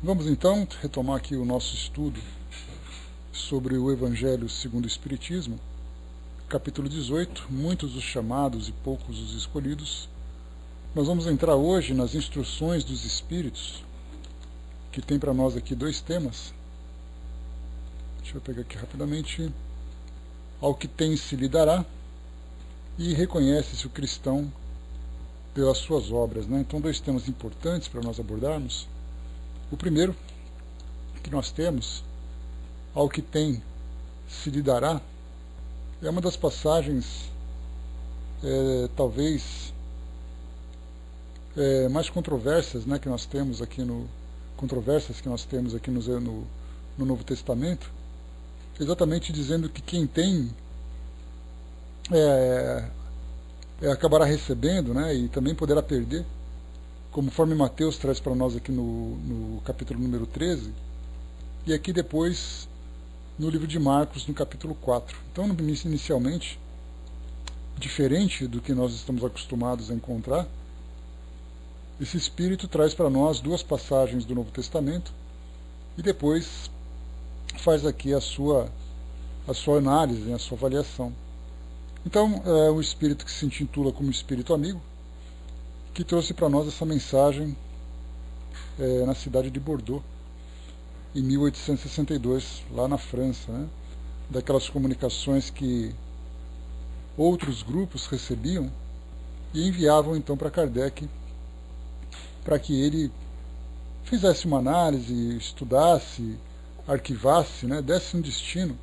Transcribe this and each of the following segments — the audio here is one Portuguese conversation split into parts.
Vamos então retomar aqui o nosso estudo sobre o Evangelho segundo o Espiritismo, capítulo 18, muitos os chamados e poucos os escolhidos. Nós vamos entrar hoje nas instruções dos Espíritos, que tem para nós aqui dois temas. Deixa eu pegar aqui rapidamente. Ao que tem se lhe dará, e reconhece-se o cristão pelas suas obras, né? Então, dois temas importantes para nós abordarmos. O primeiro que nós temos, ao que tem se lhe dará, é uma das passagens talvez mais controversas, né, que nós temos aqui no Novo Testamento, exatamente dizendo que quem tem acabará recebendo, né, e também poderá perder, conforme Mateus traz para nós aqui no capítulo número 13, e aqui depois no livro de Marcos, no capítulo 4. Então, inicialmente, diferente do que nós estamos acostumados a encontrar, esse Espírito traz para nós duas passagens do Novo Testamento e depois faz aqui a sua análise, a sua avaliação. Então, é um Espírito que se intitula como Espírito Amigo, que trouxe para nós essa mensagem na cidade de Bordeaux, em 1862, lá na França, né? Daquelas comunicações que outros grupos recebiam e enviavam então para Kardec, para que ele fizesse uma análise, estudasse, arquivasse, né? Desse um destino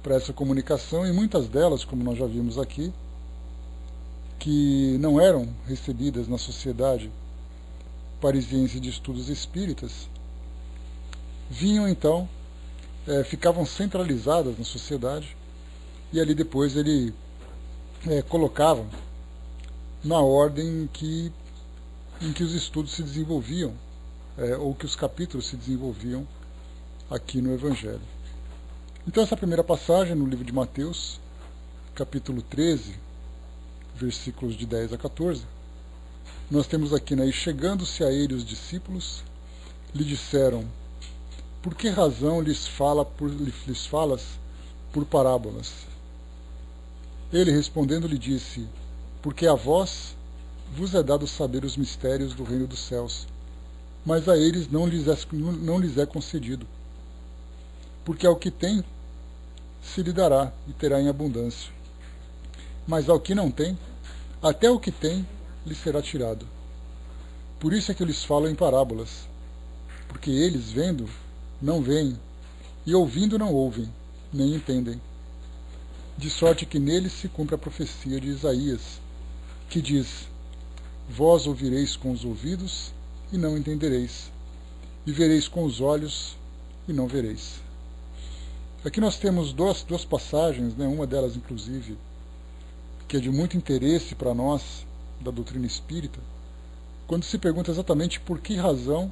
para essa comunicação, e muitas delas, como nós já vimos aqui, que não eram recebidas na Sociedade Parisiense de Estudos Espíritas, vinham então, ficavam centralizadas na sociedade, e ali depois ele colocava na ordem em que os estudos se desenvolviam, ou que os capítulos se desenvolviam aqui no Evangelho. Então, essa primeira passagem no livro de Mateus, capítulo 13, versículos de 10 a 14, nós temos aqui, né, e chegando-se a ele os discípulos, lhe disseram: por que razão lhes falas por parábolas? Ele respondendo lhe disse: porque a vós vos é dado saber os mistérios do reino dos céus, mas a eles não lhes é concedido. Porque ao que tem se lhe dará e terá em abundância, mas ao que não tem, até o que tem lhe será tirado. Por isso é que eu lhes falo em parábolas, porque eles, vendo, não veem, e ouvindo, não ouvem, nem entendem. De sorte que neles se cumpre a profecia de Isaías, que diz: vós ouvireis com os ouvidos, e não entendereis, e vereis com os olhos, e não vereis. Aqui nós temos duas passagens, né, uma delas, inclusive, que é de muito interesse para nós, da doutrina espírita, quando se pergunta exatamente por que razão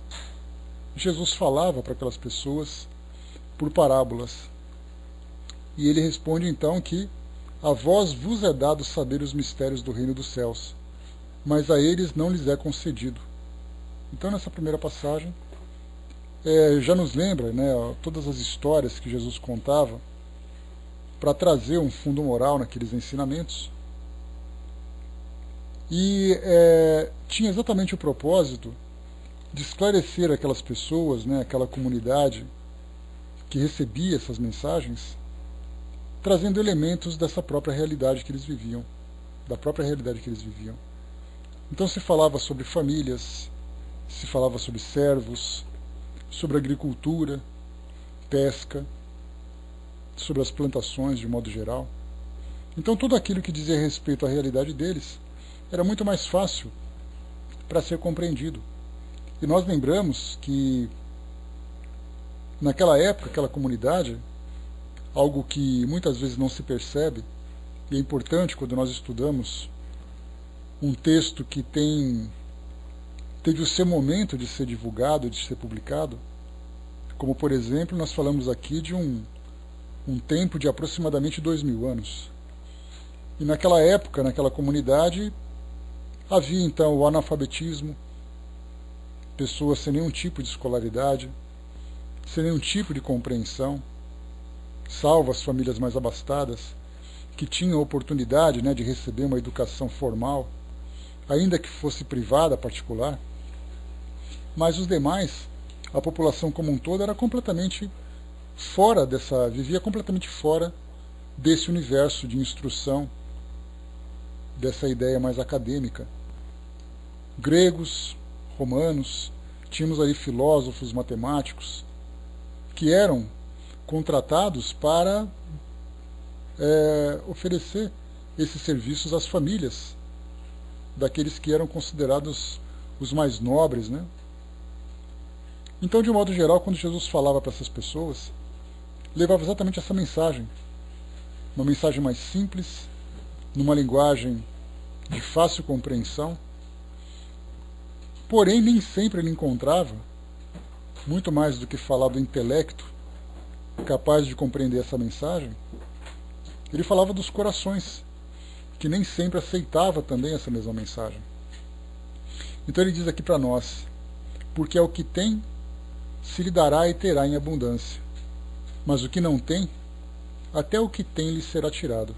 Jesus falava para aquelas pessoas por parábolas. E ele responde então que a vós vos é dado saber os mistérios do reino dos céus, mas a eles não lhes é concedido. Então, nessa primeira passagem, já nos lembra, né, todas as histórias que Jesus contava para trazer um fundo moral naqueles ensinamentos, e tinha exatamente o propósito de esclarecer aquelas pessoas, né, aquela comunidade que recebia essas mensagens, trazendo elementos dessa própria realidade que eles viviam, da própria realidade que eles viviam. Então se falava sobre famílias, se falava sobre servos, sobre agricultura, pesca, sobre as plantações de modo geral. Então tudo aquilo que dizia respeito à realidade deles era muito mais fácil para ser compreendido. E nós lembramos que naquela época, aquela comunidade, algo que muitas vezes não se percebe, e é importante quando nós estudamos um texto que teve o seu momento de ser divulgado, de ser publicado, como por exemplo, nós falamos aqui de um tempo de aproximadamente 2000 anos. E naquela época, naquela comunidade, havia então o analfabetismo, pessoas sem nenhum tipo de escolaridade, sem nenhum tipo de compreensão, salvo as famílias mais abastadas, que tinham a oportunidade, né, de receber uma educação formal, ainda que fosse privada, particular, mas os demais, a população como um todo, era completamente fora vivia completamente fora desse universo de instrução, dessa ideia mais acadêmica. Gregos, romanos, tínhamos aí filósofos, matemáticos, que eram contratados para oferecer esses serviços às famílias daqueles que eram considerados os mais nobres, né? Então, de um modo geral, quando Jesus falava para essas pessoas, levava exatamente essa mensagem, uma mensagem mais simples, numa linguagem de fácil compreensão, porém nem sempre ele encontrava, muito mais do que falar do intelecto, capaz de compreender essa mensagem, ele falava dos corações, que nem sempre aceitava também essa mesma mensagem. Então ele diz aqui para nós, porque ao que tem, se lhe dará e terá em abundância, mas o que não tem, até o que tem lhe será tirado.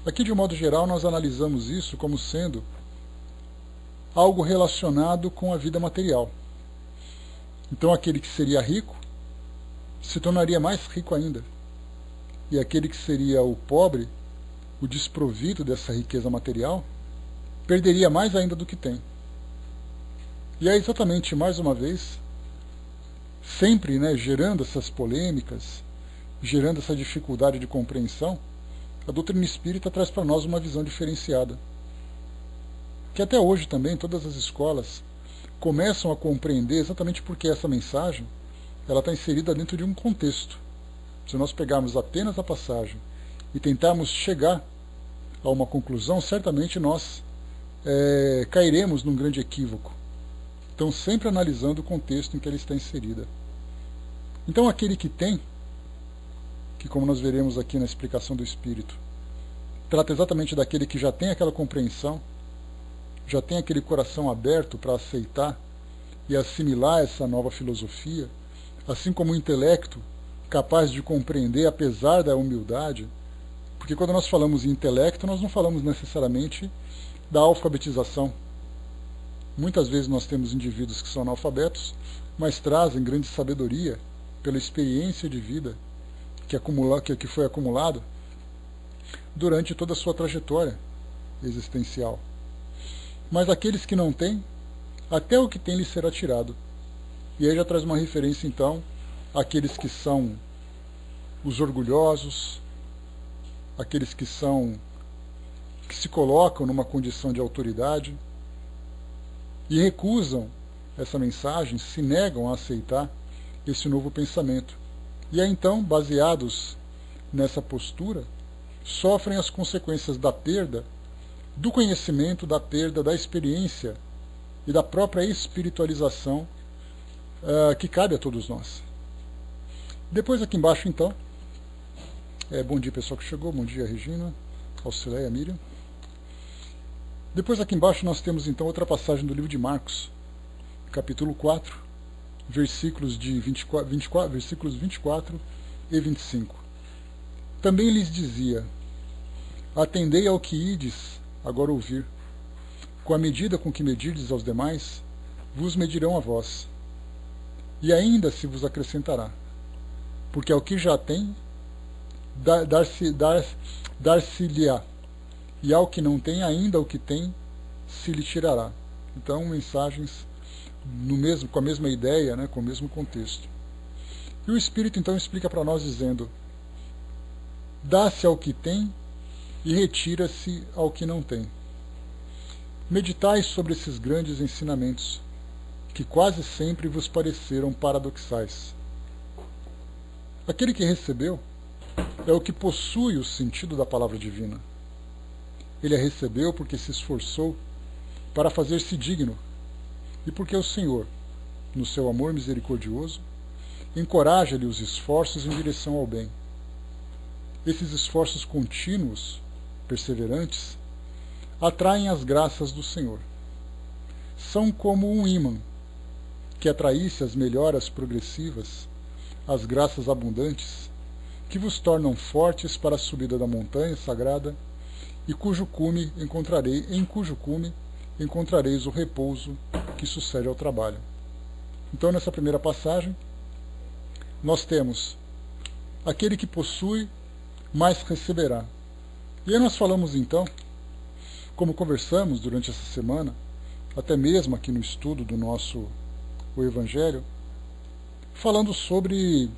Aqui, de um modo geral, nós analisamos isso como sendo algo relacionado com a vida material. Então aquele que seria rico se tornaria mais rico ainda. E aquele que seria o pobre, o desprovido dessa riqueza material, perderia mais ainda do que tem. E é exatamente, mais uma vez, sempre, né, gerando essas polêmicas, gerando essa dificuldade de compreensão, a doutrina espírita traz para nós uma visão diferenciada. Que até hoje também todas as escolas começam a compreender exatamente porque essa mensagem ela está inserida dentro de um contexto. Se nós pegarmos apenas a passagem e tentarmos chegar a uma conclusão, certamente nós cairemos num grande equívoco. Então, sempre analisando o contexto em que ela está inserida. Então, aquele que tem, que como nós veremos aqui na explicação do Espírito, trata exatamente daquele que já tem aquela compreensão, já tem aquele coração aberto para aceitar e assimilar essa nova filosofia, assim como o intelecto capaz de compreender apesar da humildade, porque quando nós falamos em intelecto, nós não falamos necessariamente da alfabetização. Muitas vezes nós temos indivíduos que são analfabetos, mas trazem grande sabedoria pela experiência de vida que foi acumulado durante toda a sua trajetória existencial. Mas aqueles que não têm, até o que tem lhe será tirado. E aí já traz uma referência, então, àqueles que são os orgulhosos, aqueles que se colocam numa condição de autoridade e recusam essa mensagem, se negam a aceitar esse novo pensamento. E aí, então, baseados nessa postura, sofrem as consequências da perda do conhecimento, da perda da experiência e da própria espiritualização que cabe a todos nós. Depois aqui embaixo, então, bom dia pessoal que chegou, bom dia Regina, Alcileia, Miriam. Depois aqui embaixo nós temos então outra passagem do livro de Marcos, capítulo 4, versículos 24 e 25. Também lhes dizia, atendei ao que ides agora ouvir. Com a medida com que medirdes aos demais, vos medirão a vós. E ainda se vos acrescentará. Porque ao que já tem, dar-se-lhe-á. E ao que não tem, ainda o que tem, se lhe tirará. Então, mensagens com a mesma ideia, né, com o mesmo contexto. E o Espírito, então, explica para nós dizendo, dá-se ao que tem e retira-se ao que não tem. Meditai sobre esses grandes ensinamentos, que quase sempre vos pareceram paradoxais. Aquele que recebeu é o que possui o sentido da palavra divina. Ele a recebeu porque se esforçou para fazer-se digno, e porque o Senhor, no seu amor misericordioso, encoraja-lhe os esforços em direção ao bem. Esses esforços contínuos, perseverantes, atraem as graças do Senhor. São como um ímã que atraísse as melhoras progressivas, as graças abundantes, que vos tornam fortes para a subida da montanha sagrada, e em cujo cume encontrareis o repouso que sucede ao trabalho. Então, nessa primeira passagem, nós temos aquele que possui, mais receberá. E aí nós falamos então, como conversamos durante essa semana, até mesmo aqui no estudo do o Evangelho, falando sobre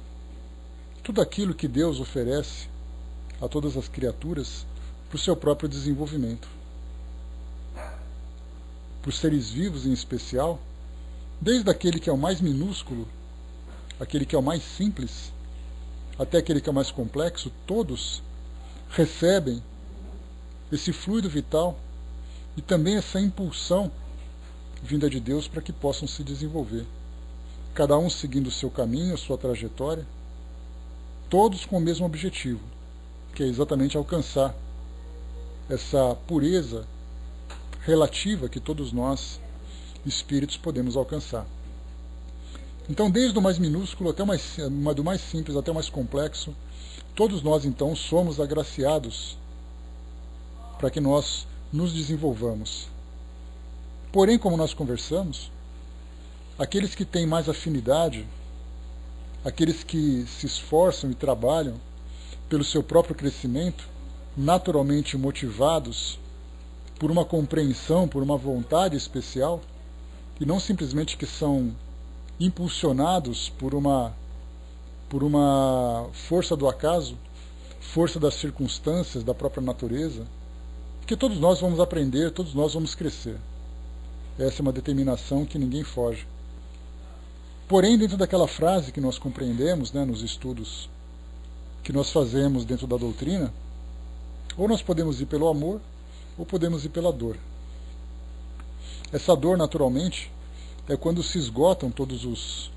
tudo aquilo que Deus oferece a todas as criaturas para o seu próprio desenvolvimento. Para os seres vivos em especial, desde aquele que é o mais minúsculo, aquele que é o mais simples, até aquele que é o mais complexo, todos recebem esse fluido vital e também essa impulsão vinda de Deus para que possam se desenvolver. Cada um seguindo o seu caminho, a sua trajetória, todos com o mesmo objetivo, que é exatamente alcançar essa pureza relativa que todos nós, espíritos, podemos alcançar. Então, desde o mais minúsculo até do mais simples até o mais complexo, todos nós então somos agraciados para que nós nos desenvolvamos. Porém, como nós conversamos, aqueles que têm mais afinidade, aqueles que se esforçam e trabalham pelo seu próprio crescimento, naturalmente motivados por uma compreensão, por uma vontade especial, e não simplesmente que são impulsionados por uma força do acaso, força das circunstâncias, da própria natureza, que todos nós vamos aprender, todos nós vamos crescer. Essa é uma determinação que ninguém foge. Porém, dentro daquela frase que nós compreendemos, nos estudos que nós fazemos dentro da doutrina, ou nós podemos ir pelo amor, ou podemos ir pela dor. Essa dor, naturalmente, é quando se esgotam todos os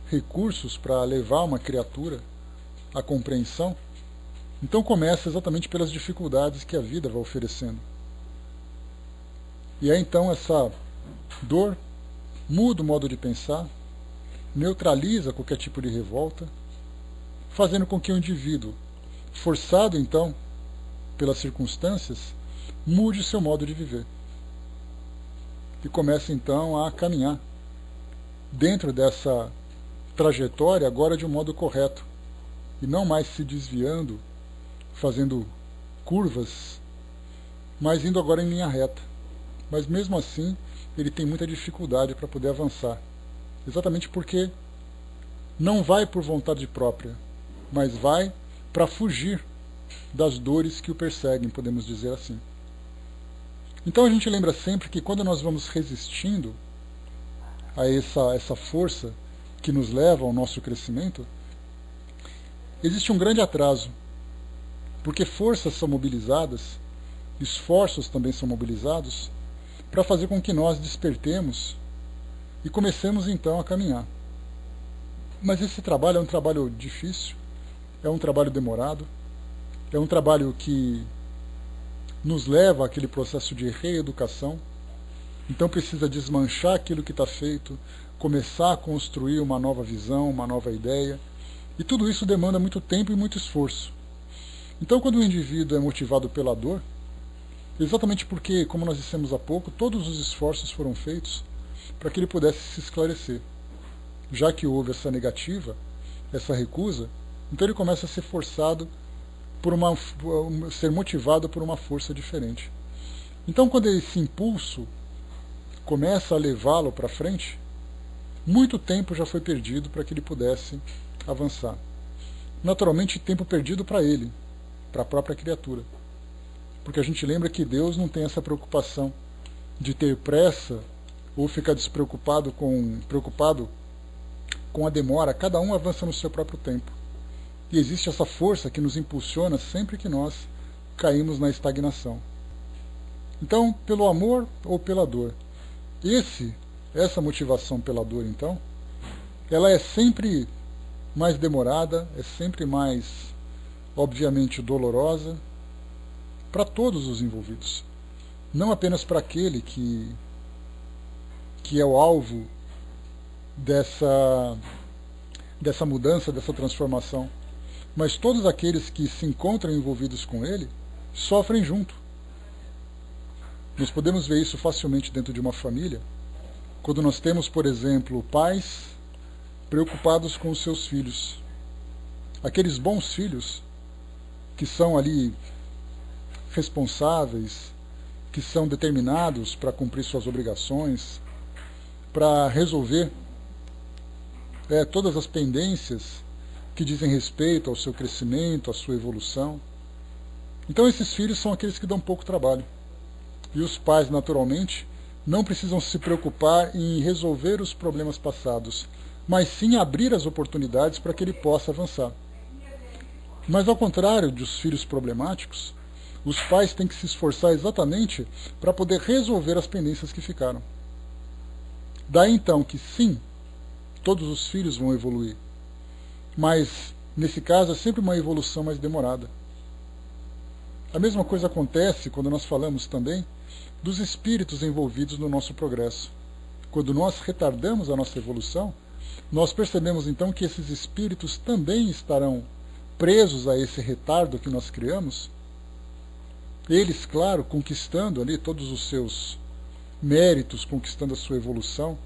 recursos para levar uma criatura à compreensão. Então começa exatamente pelas dificuldades que a vida vai oferecendo. E aí então essa dor muda o modo de pensar, neutraliza qualquer tipo de revolta, fazendo com que o indivíduo, forçado então pelas circunstâncias, mude seu modo de viver. E comece então a caminhar dentro dessa trajetória agora de um modo correto, e não mais se desviando, fazendo curvas, mas indo agora em linha reta. Mas mesmo assim, ele tem muita dificuldade para poder avançar, exatamente porque não vai por vontade própria, mas vai para fugir das dores que o perseguem, podemos dizer assim. Então a gente lembra sempre que quando nós vamos resistindo a essa força que nos leva ao nosso crescimento, existe um grande atraso, porque forças são mobilizadas, esforços também são mobilizados, para fazer com que nós despertemos e comecemos então a caminhar. Mas esse trabalho é um trabalho difícil, é um trabalho demorado, é um trabalho que nos leva àquele processo de reeducação. Então precisa desmanchar aquilo que está feito, começar a construir uma nova visão, uma nova ideia, e tudo isso demanda muito tempo e muito esforço. Então quando o indivíduo é motivado pela dor, exatamente porque, como nós dissemos há pouco, todos os esforços foram feitos para que ele pudesse se esclarecer. Já que houve essa negativa, essa recusa, então ele começa a ser forçado ser motivado por uma força diferente. Então quando esse impulso começa a levá-lo para frente, muito tempo já foi perdido para que ele pudesse avançar. Naturalmente, tempo perdido para ele, para a própria criatura. Porque a gente lembra que Deus não tem essa preocupação de ter pressa ou ficar preocupado com a demora. Cada um avança no seu próprio tempo. E existe essa força que nos impulsiona sempre que nós caímos na estagnação. Então, pelo amor ou pela dor? Essa motivação pela dor, então, ela é sempre mais demorada, é sempre mais, obviamente, dolorosa para todos os envolvidos. Não apenas para aquele que é o alvo dessa mudança, dessa transformação. Mas todos aqueles que se encontram envolvidos com ele sofrem junto. Nós podemos ver isso facilmente dentro de uma família, quando nós temos, por exemplo, pais preocupados com os seus filhos. Aqueles bons filhos que são ali responsáveis, que são determinados para cumprir suas obrigações, para resolver todas as pendências que dizem respeito ao seu crescimento, à sua evolução. Então esses filhos são aqueles que dão pouco trabalho. E os pais, naturalmente, não precisam se preocupar em resolver os problemas passados, mas sim abrir as oportunidades para que ele possa avançar. Mas ao contrário dos filhos problemáticos, os pais têm que se esforçar exatamente para poder resolver as pendências que ficaram. Daí então que sim, todos os filhos vão evoluir, mas nesse caso é sempre uma evolução mais demorada. A mesma coisa acontece quando nós falamos também dos espíritos envolvidos no nosso progresso. Quando nós retardamos a nossa evolução, nós percebemos então que esses espíritos também estarão presos a esse retardo que nós criamos. Eles, claro, conquistando ali todos os seus méritos, conquistando a sua evolução,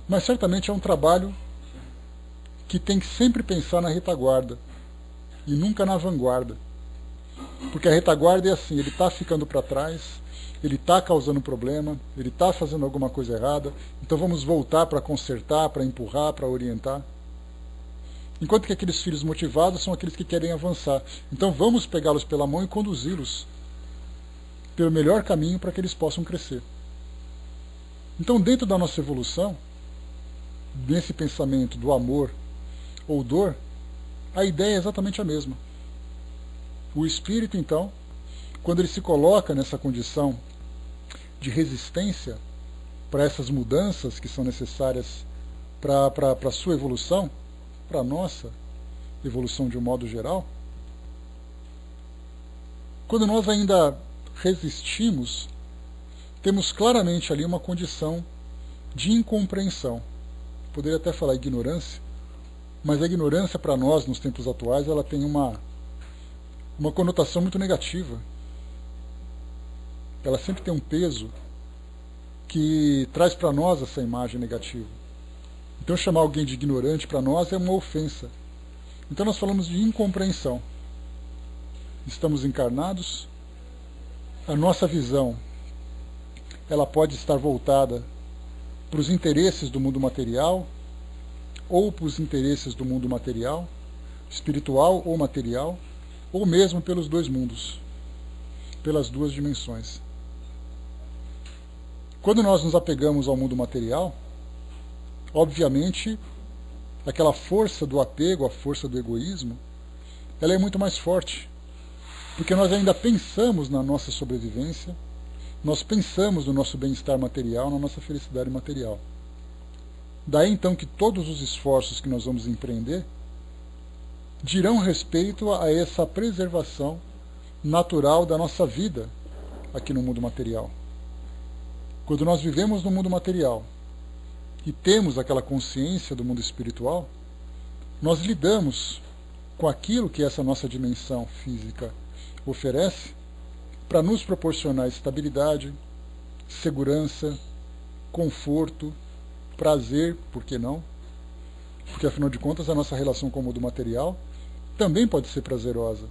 mas certamente é um trabalho que tem que sempre pensar na retaguarda e nunca na vanguarda. Porque a retaguarda é assim, ele está ficando para trás, ele está causando problema, ele está fazendo alguma coisa errada, então vamos voltar para consertar, para empurrar, para orientar. Enquanto que aqueles filhos motivados são aqueles que querem avançar. Então vamos pegá-los pela mão e conduzi-los pelo melhor caminho para que eles possam crescer. Então, dentro da nossa evolução, nesse pensamento do amor ou dor, a ideia é exatamente a mesma. O espírito, então, quando ele se coloca nessa condição de resistência para essas mudanças que são necessárias para a sua evolução, para a nossa evolução de um modo geral, quando nós ainda resistimos, temos claramente ali uma condição de incompreensão. Poderia até falar ignorância, mas a ignorância para nós, nos tempos atuais, ela tem uma conotação muito negativa. Ela sempre tem um peso que traz para nós essa imagem negativa. Então chamar alguém de ignorante para nós é uma ofensa. Então nós falamos de incompreensão. Estamos encarnados, a nossa visão ela pode estar voltada para os interesses do mundo material ou para os interesses do mundo material, espiritual ou material, ou mesmo pelos dois mundos, pelas duas dimensões. Quando nós nos apegamos ao mundo material, obviamente, aquela força do apego, a força do egoísmo, ela é muito mais forte, porque nós ainda pensamos na nossa sobrevivência, nós pensamos no nosso bem-estar material, na nossa felicidade material. Daí então que todos os esforços que nós vamos empreender dirão respeito a essa preservação natural da nossa vida aqui no mundo material. Quando nós vivemos no mundo material e temos aquela consciência do mundo espiritual, nós lidamos com aquilo que essa nossa dimensão física oferece para nos proporcionar estabilidade, segurança, conforto, prazer, por que não? Porque afinal de contas a nossa relação com o mundo material também pode ser prazerosa,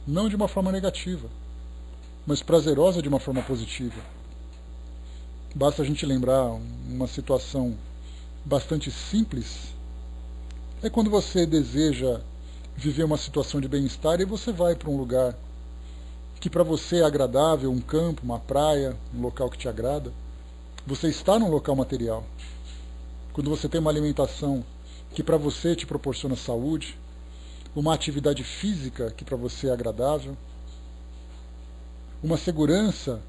não de uma forma negativa, mas prazerosa de uma forma positiva. Basta a gente lembrar uma situação bastante simples, é quando você deseja viver uma situação de bem-estar e você vai para um lugar que para você é agradável, um campo, uma praia, um local que te agrada. Você está num local material. Quando você tem uma alimentação que para você te proporciona saúde, uma atividade física que para você é agradável, uma segurança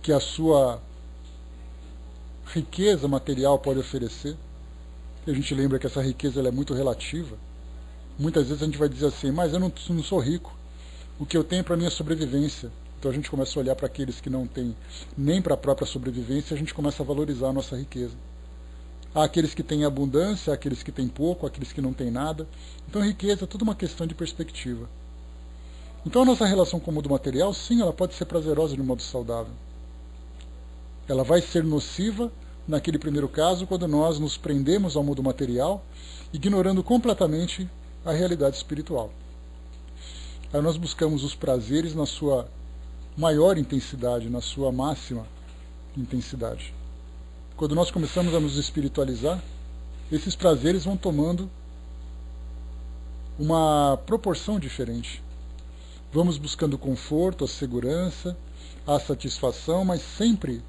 que a sua riqueza material pode oferecer. E a gente lembra que essa riqueza ela é muito relativa. Muitas vezes a gente vai dizer assim, mas eu não sou rico. O que eu tenho para a minha sobrevivência. Então a gente começa a olhar para aqueles que não têm nem para a própria sobrevivência e a gente começa a valorizar a nossa riqueza. Há aqueles que têm abundância, há aqueles que têm pouco, há aqueles que não têm nada. Então riqueza é tudo uma questão de perspectiva. Então a nossa relação com o mundo material, sim, ela pode ser prazerosa de um modo saudável. Ela vai ser nociva, naquele primeiro caso, quando nós nos prendemos ao mundo material, ignorando completamente a realidade espiritual. Aí nós buscamos os prazeres na sua maior intensidade, na sua máxima intensidade. Quando nós começamos a nos espiritualizar, esses prazeres vão tomando uma proporção diferente. Vamos buscando o conforto, a segurança, a satisfação, mas sempre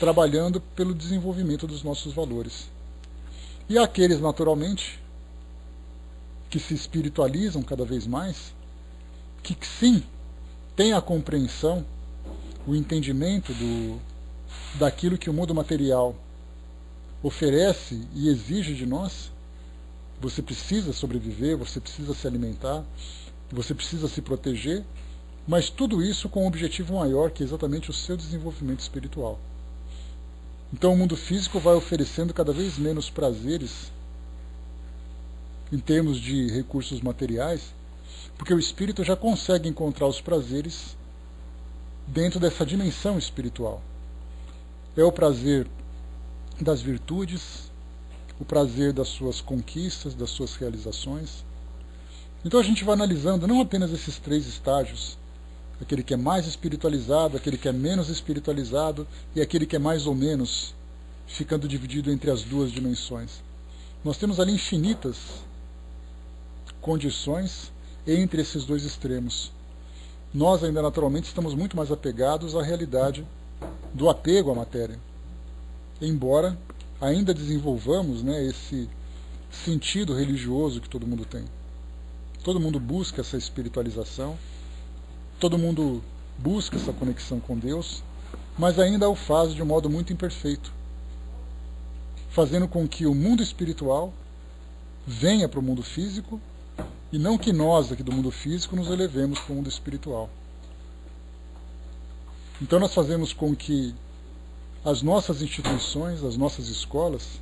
trabalhando pelo desenvolvimento dos nossos valores. E há aqueles, naturalmente, que se espiritualizam cada vez mais, que sim, têm a compreensão, o entendimento daquilo que o mundo material oferece e exige de nós. Você precisa sobreviver, você precisa se alimentar, você precisa se proteger, mas tudo isso com um objetivo maior, que é exatamente o seu desenvolvimento espiritual. Então o mundo físico vai oferecendo cada vez menos prazeres em termos de recursos materiais, porque o espírito já consegue encontrar os prazeres dentro dessa dimensão espiritual. É o prazer das virtudes, o prazer das suas conquistas, das suas realizações. Então a gente vai analisando não apenas esses 3 estágios, aquele que é mais espiritualizado, aquele que é menos espiritualizado e aquele que é mais ou menos, ficando dividido entre as 2 dimensões. Nós temos ali infinitas condições entre esses 2 extremos. Nós ainda naturalmente estamos muito mais apegados à realidade do apego à matéria, embora ainda desenvolvamos, esse sentido religioso que todo mundo tem. Todo mundo busca essa espiritualização, todo mundo busca essa conexão com Deus, mas ainda o faz de um modo muito imperfeito, fazendo com que o mundo espiritual venha para o mundo físico e não que nós aqui do mundo físico nos elevemos para o mundo espiritual. Então nós fazemos com que as nossas instituições, as nossas escolas,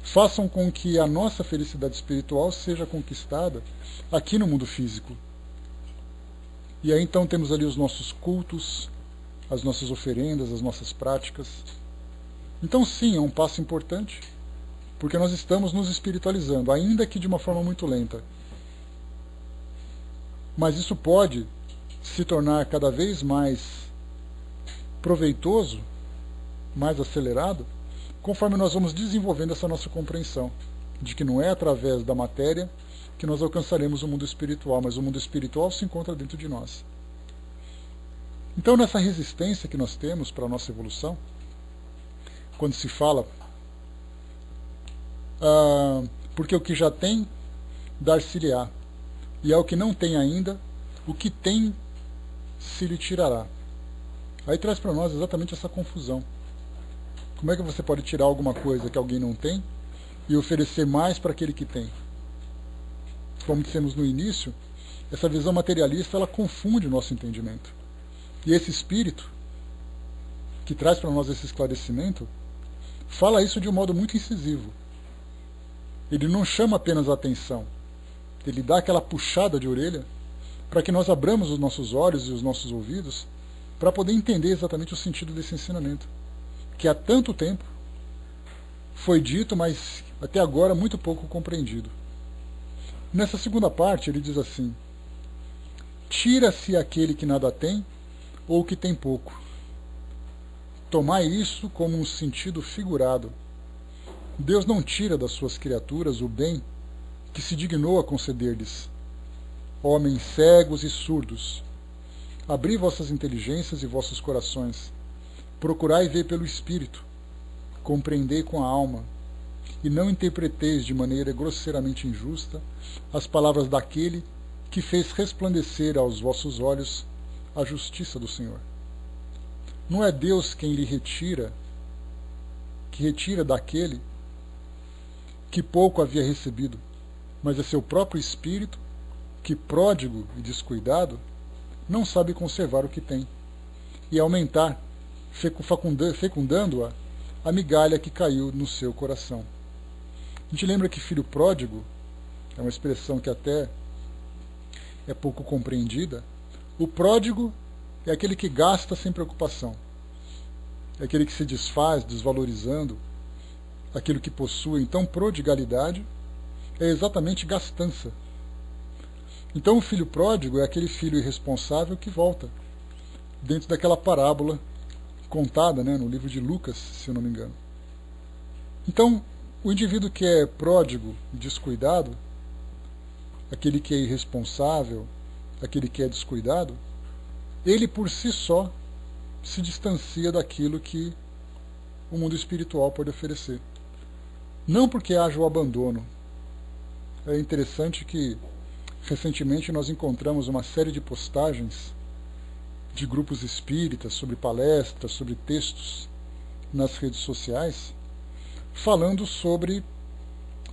façam com que a nossa felicidade espiritual seja conquistada aqui no mundo físico. E aí então temos ali os nossos cultos, as nossas oferendas, as nossas práticas. Então sim, é um passo importante, porque nós estamos nos espiritualizando, ainda que de uma forma muito lenta. Mas isso pode se tornar cada vez mais proveitoso, mais acelerado, conforme nós vamos desenvolvendo essa nossa compreensão de que não é através da matéria que nós alcançaremos o mundo espiritual, mas o mundo espiritual se encontra dentro de nós. Então, nessa resistência que nós temos para a nossa evolução, quando se fala porque o que já tem, dar-se-lhe-á, e ao que não tem ainda, o que tem se lhe tirará. Aí traz para nós exatamente essa confusão. Como é que você pode tirar alguma coisa que alguém não tem e oferecer mais para aquele que tem? Como dissemos no início, essa visão materialista ela confunde o nosso entendimento. E esse espírito, que traz para nós esse esclarecimento, fala isso de um modo muito incisivo. Ele não chama apenas a atenção, ele dá aquela puxada de orelha para que nós abramos os nossos olhos e os nossos ouvidos para poder entender exatamente o sentido desse ensinamento, que há tanto tempo foi dito, mas até agora muito pouco compreendido. Nessa segunda parte ele diz assim: tira-se aquele que nada tem ou que tem pouco. Tomai isso como um sentido figurado. Deus não tira das suas criaturas o bem que se dignou a conceder-lhes. Homens cegos e surdos, abri vossas inteligências e vossos corações, procurai ver pelo Espírito, compreendei com a alma, e não interpreteis de maneira grosseiramente injusta as palavras daquele que fez resplandecer aos vossos olhos a justiça do Senhor. Não é Deus quem lhe retira, que retira daquele que pouco havia recebido, mas é seu próprio espírito que, pródigo e descuidado, não sabe conservar o que tem e aumentar, fecundando-a, a migalha que caiu no seu coração. A gente lembra que filho pródigo é uma expressão que até é pouco compreendida. O pródigo é aquele que gasta sem preocupação. É aquele que se desfaz, desvalorizando aquilo que possui. Então, prodigalidade é exatamente gastança. Então, o filho pródigo é aquele filho irresponsável que volta, dentro daquela parábola contada, né, no livro de Lucas, se eu não me engano. Então, o indivíduo que é pródigo, descuidado, aquele que é irresponsável, aquele que é descuidado, ele por si só se distancia daquilo que o mundo espiritual pode oferecer. Não porque haja o abandono. É interessante que recentemente nós encontramos uma série de postagens de grupos espíritas sobre palestras, sobre textos nas redes sociais, falando sobre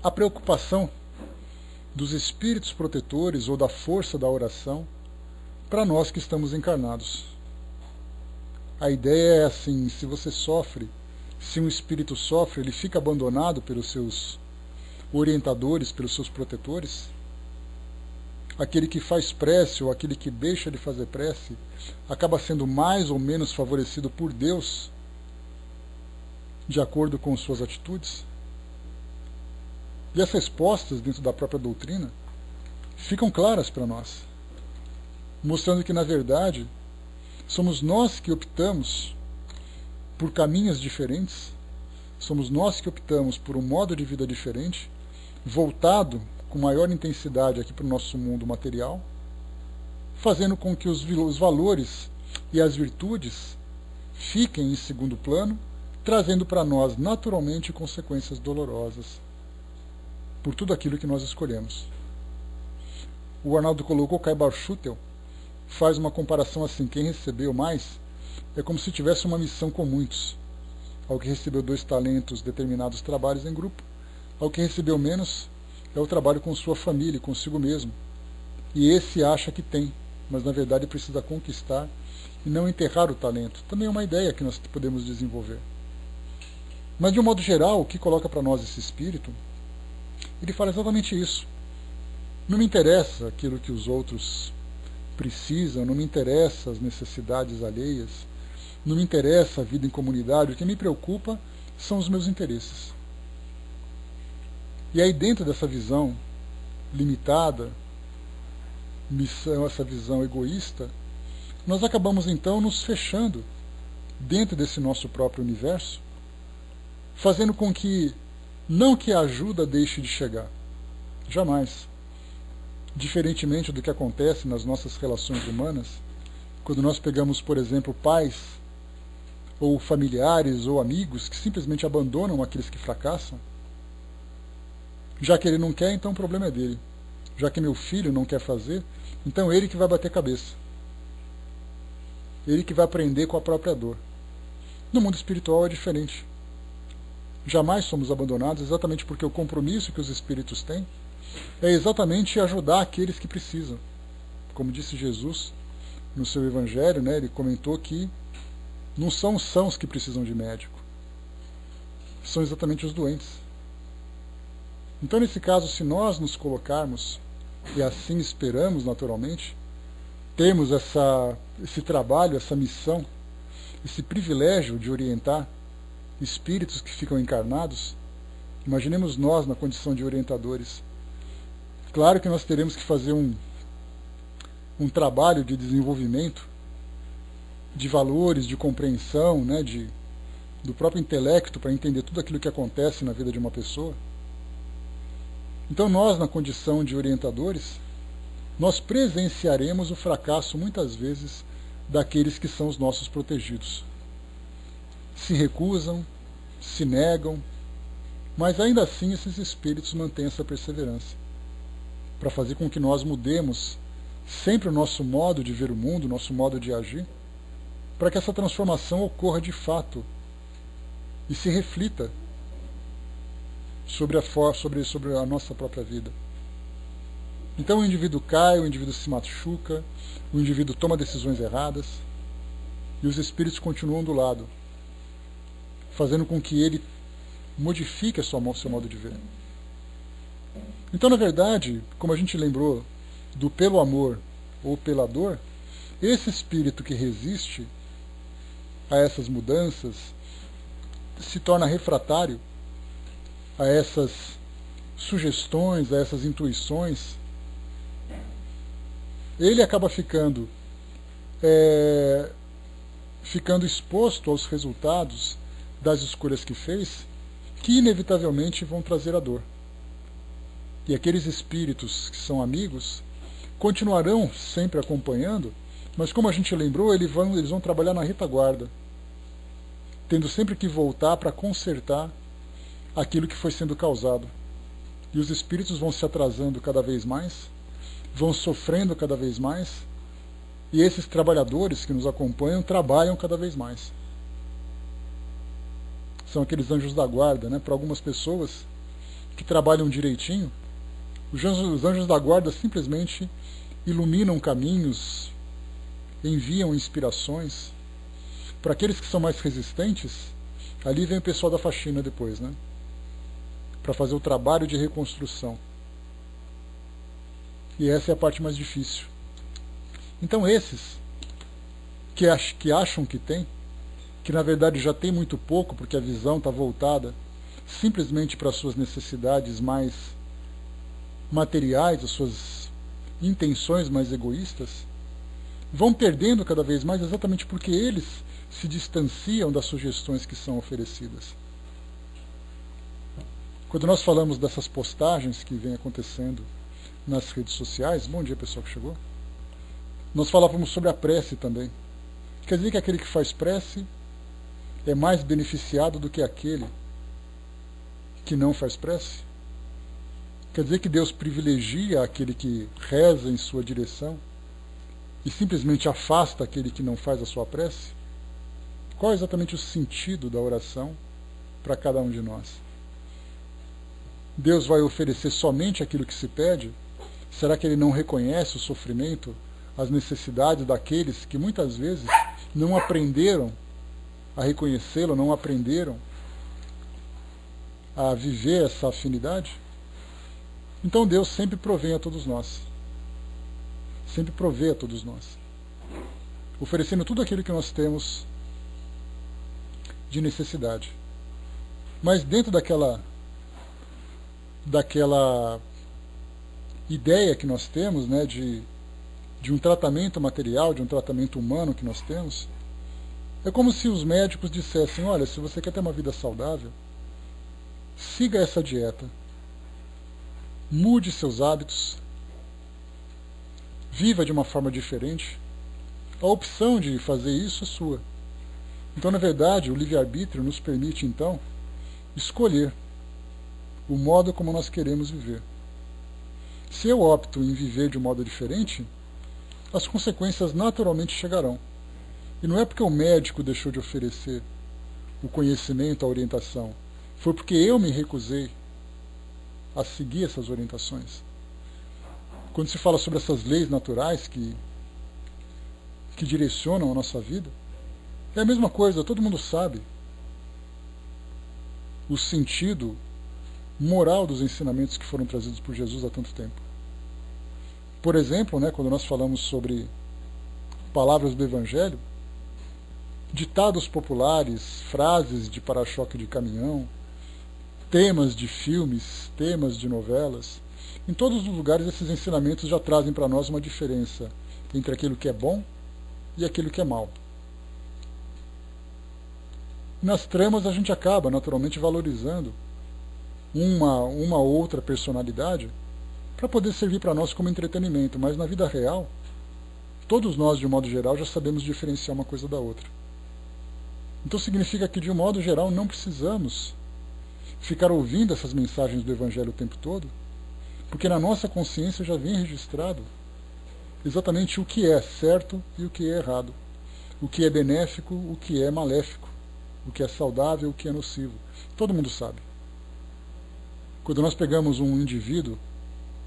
a preocupação dos espíritos protetores ou da força da oração para nós que estamos encarnados. A ideia é assim: se você sofre, se um espírito sofre, ele fica abandonado pelos seus orientadores, pelos seus protetores. Aquele que faz prece ou aquele que deixa de fazer prece acaba sendo mais ou menos favorecido por Deus de acordo com suas atitudes. E as respostas dentro da própria doutrina ficam claras para nós, mostrando que, na verdade, somos nós que optamos por caminhos diferentes, somos nós que optamos por um modo de vida diferente, voltado com maior intensidade aqui para o nosso mundo material, fazendo com que os valores e as virtudes fiquem em segundo plano, trazendo para nós naturalmente consequências dolorosas por tudo aquilo que nós escolhemos. O Arnaldo colocou, Caibar Schutel faz uma comparação assim: quem recebeu mais é como se tivesse uma missão com muitos. Ao que recebeu 2 talentos, determinados trabalhos em grupo. Ao que recebeu menos é o trabalho com sua família, consigo mesmo. E esse acha que tem, mas na verdade precisa conquistar e não enterrar o talento. Também é uma ideia que nós podemos desenvolver. Mas de um modo geral, o que coloca para nós esse espírito, ele fala exatamente isso. Não me interessa aquilo que os outros precisam, não me interessa as necessidades alheias, não me interessa a vida em comunidade, o que me preocupa são os meus interesses. E aí, dentro dessa visão limitada, essa visão egoísta, nós acabamos então nos fechando dentro desse nosso próprio universo, fazendo com que não que a ajuda deixe de chegar, jamais. Diferentemente do que acontece nas nossas relações humanas, quando nós pegamos, por exemplo, pais, ou familiares, ou amigos, que simplesmente abandonam aqueles que fracassam, já que ele não quer, então o problema é dele. Já que meu filho não quer fazer, então ele que vai bater cabeça. Ele que vai aprender com a própria dor. No mundo espiritual é diferente. Jamais somos abandonados, exatamente porque o compromisso que os espíritos têm é exatamente ajudar aqueles que precisam. Como disse Jesus no seu Evangelho, né, ele comentou que não são os sãos que precisam de médico, são exatamente os doentes. Então, nesse caso, se nós nos colocarmos, e assim esperamos naturalmente, temos esse trabalho, essa missão, esse privilégio de orientar espíritos que ficam encarnados, imaginemos nós na condição de orientadores. Claro que nós teremos que fazer um trabalho de desenvolvimento de valores, de compreensão, né, do próprio intelecto para entender tudo aquilo que acontece na vida de uma pessoa. Então nós, na condição de orientadores, nós presenciaremos o fracasso muitas vezes daqueles que são os nossos protegidos. Se recusam, se negam, mas ainda assim esses espíritos mantêm essa perseverança, para fazer com que nós mudemos sempre o nosso modo de ver o mundo, o nosso modo de agir, para que essa transformação ocorra de fato e se reflita sobre a nossa própria vida. Então o indivíduo cai, o indivíduo se machuca, o indivíduo toma decisões erradas, e os espíritos continuam do lado, fazendo com que ele modifique seu modo de ver. Então, na verdade, como a gente lembrou do pelo amor ou pela dor, esse espírito que resiste a essas mudanças se torna refratário a essas sugestões, a essas intuições. Ele acaba ficando exposto aos resultados das escolhas que fez, que inevitavelmente vão trazer a dor. E aqueles espíritos que são amigos continuarão sempre acompanhando, mas como a gente lembrou, eles vão trabalhar na retaguarda, tendo sempre que voltar para consertar aquilo que foi sendo causado. E os espíritos vão se atrasando cada vez mais, vão sofrendo cada vez mais, e esses trabalhadores que nos acompanham trabalham cada vez mais. São aqueles anjos da guarda, né? Para algumas pessoas que trabalham direitinho, os anjos da guarda simplesmente iluminam caminhos, enviam inspirações. Para aqueles que são mais resistentes, ali vem o pessoal da faxina depois, né? Para fazer o trabalho de reconstrução. E essa é a parte mais difícil. Então esses que acham que tem, que na verdade já tem muito pouco, porque a visão está voltada simplesmente para as suas necessidades mais materiais, as suas intenções mais egoístas, vão perdendo cada vez mais exatamente porque eles se distanciam das sugestões que são oferecidas. Quando nós falamos dessas postagens que vem acontecendo nas redes sociais, bom dia pessoal que chegou, nós falávamos sobre a prece também. Quer dizer que aquele que faz prece é mais beneficiado do que aquele que não faz prece? Quer dizer que Deus privilegia aquele que reza em sua direção e simplesmente afasta aquele que não faz a sua prece? Qual é exatamente o sentido da oração para cada um de nós? Deus vai oferecer somente aquilo que se pede? Será que Ele não reconhece o sofrimento, as necessidades daqueles que muitas vezes não aprenderam a reconhecê-lo, não aprenderam a viver essa afinidade? Então Deus sempre provém a todos nós. Sempre provê a todos nós. Oferecendo tudo aquilo que nós temos de necessidade. Mas dentro daquela ideia que nós temos, né, de um tratamento material, de um tratamento humano que nós temos, é como se os médicos dissessem, olha, se você quer ter uma vida saudável, siga essa dieta, mude seus hábitos, viva de uma forma diferente. A opção de fazer isso é sua. Então, na verdade, o livre-arbítrio nos permite, então, escolher o modo como nós queremos viver. Se eu opto em viver de um modo diferente, as consequências naturalmente chegarão. E não é porque o médico deixou de oferecer o conhecimento, a orientação. Foi porque eu me recusei a seguir essas orientações. Quando se fala sobre essas leis naturais que direcionam a nossa vida, é a mesma coisa, todo mundo sabe o sentido moral dos ensinamentos que foram trazidos por Jesus há tanto tempo. Por exemplo, né, quando nós falamos sobre palavras do Evangelho, ditados populares, frases de para-choque de caminhão, temas de filmes, temas de novelas, em todos os lugares esses ensinamentos já trazem para nós uma diferença entre aquilo que é bom e aquilo que é mal. Nas tramas a gente acaba naturalmente valorizando uma outra personalidade para poder servir para nós como entretenimento, mas na vida real, todos nós, de um modo geral, já sabemos diferenciar uma coisa da outra. Então significa que, de um modo geral, não precisamos ficar ouvindo essas mensagens do Evangelho o tempo todo, porque na nossa consciência já vem registrado exatamente o que é certo e o que é errado, o que é benéfico, o que é maléfico, o que é saudável, o que é nocivo. Todo mundo sabe. Quando nós pegamos um indivíduo,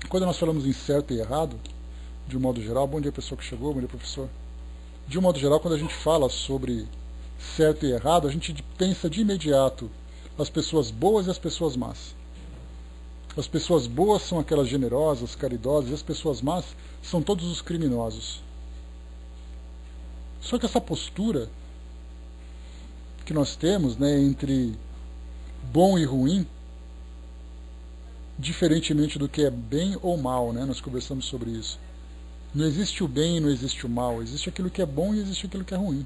quando nós falamos em certo e errado, de um modo geral, bom dia pessoa que chegou, bom dia professor. De um modo geral, quando a gente fala sobre certo e errado, a gente pensa de imediato as pessoas boas e as pessoas más. As pessoas boas são aquelas generosas, caridosas, e as pessoas más são todos os criminosos. Só que essa postura que nós temos, né, entre bom e ruim, diferentemente do que é bem ou mal, né, nós conversamos sobre isso. Não existe o bem e não existe o mal, existe aquilo que é bom e existe aquilo que é ruim.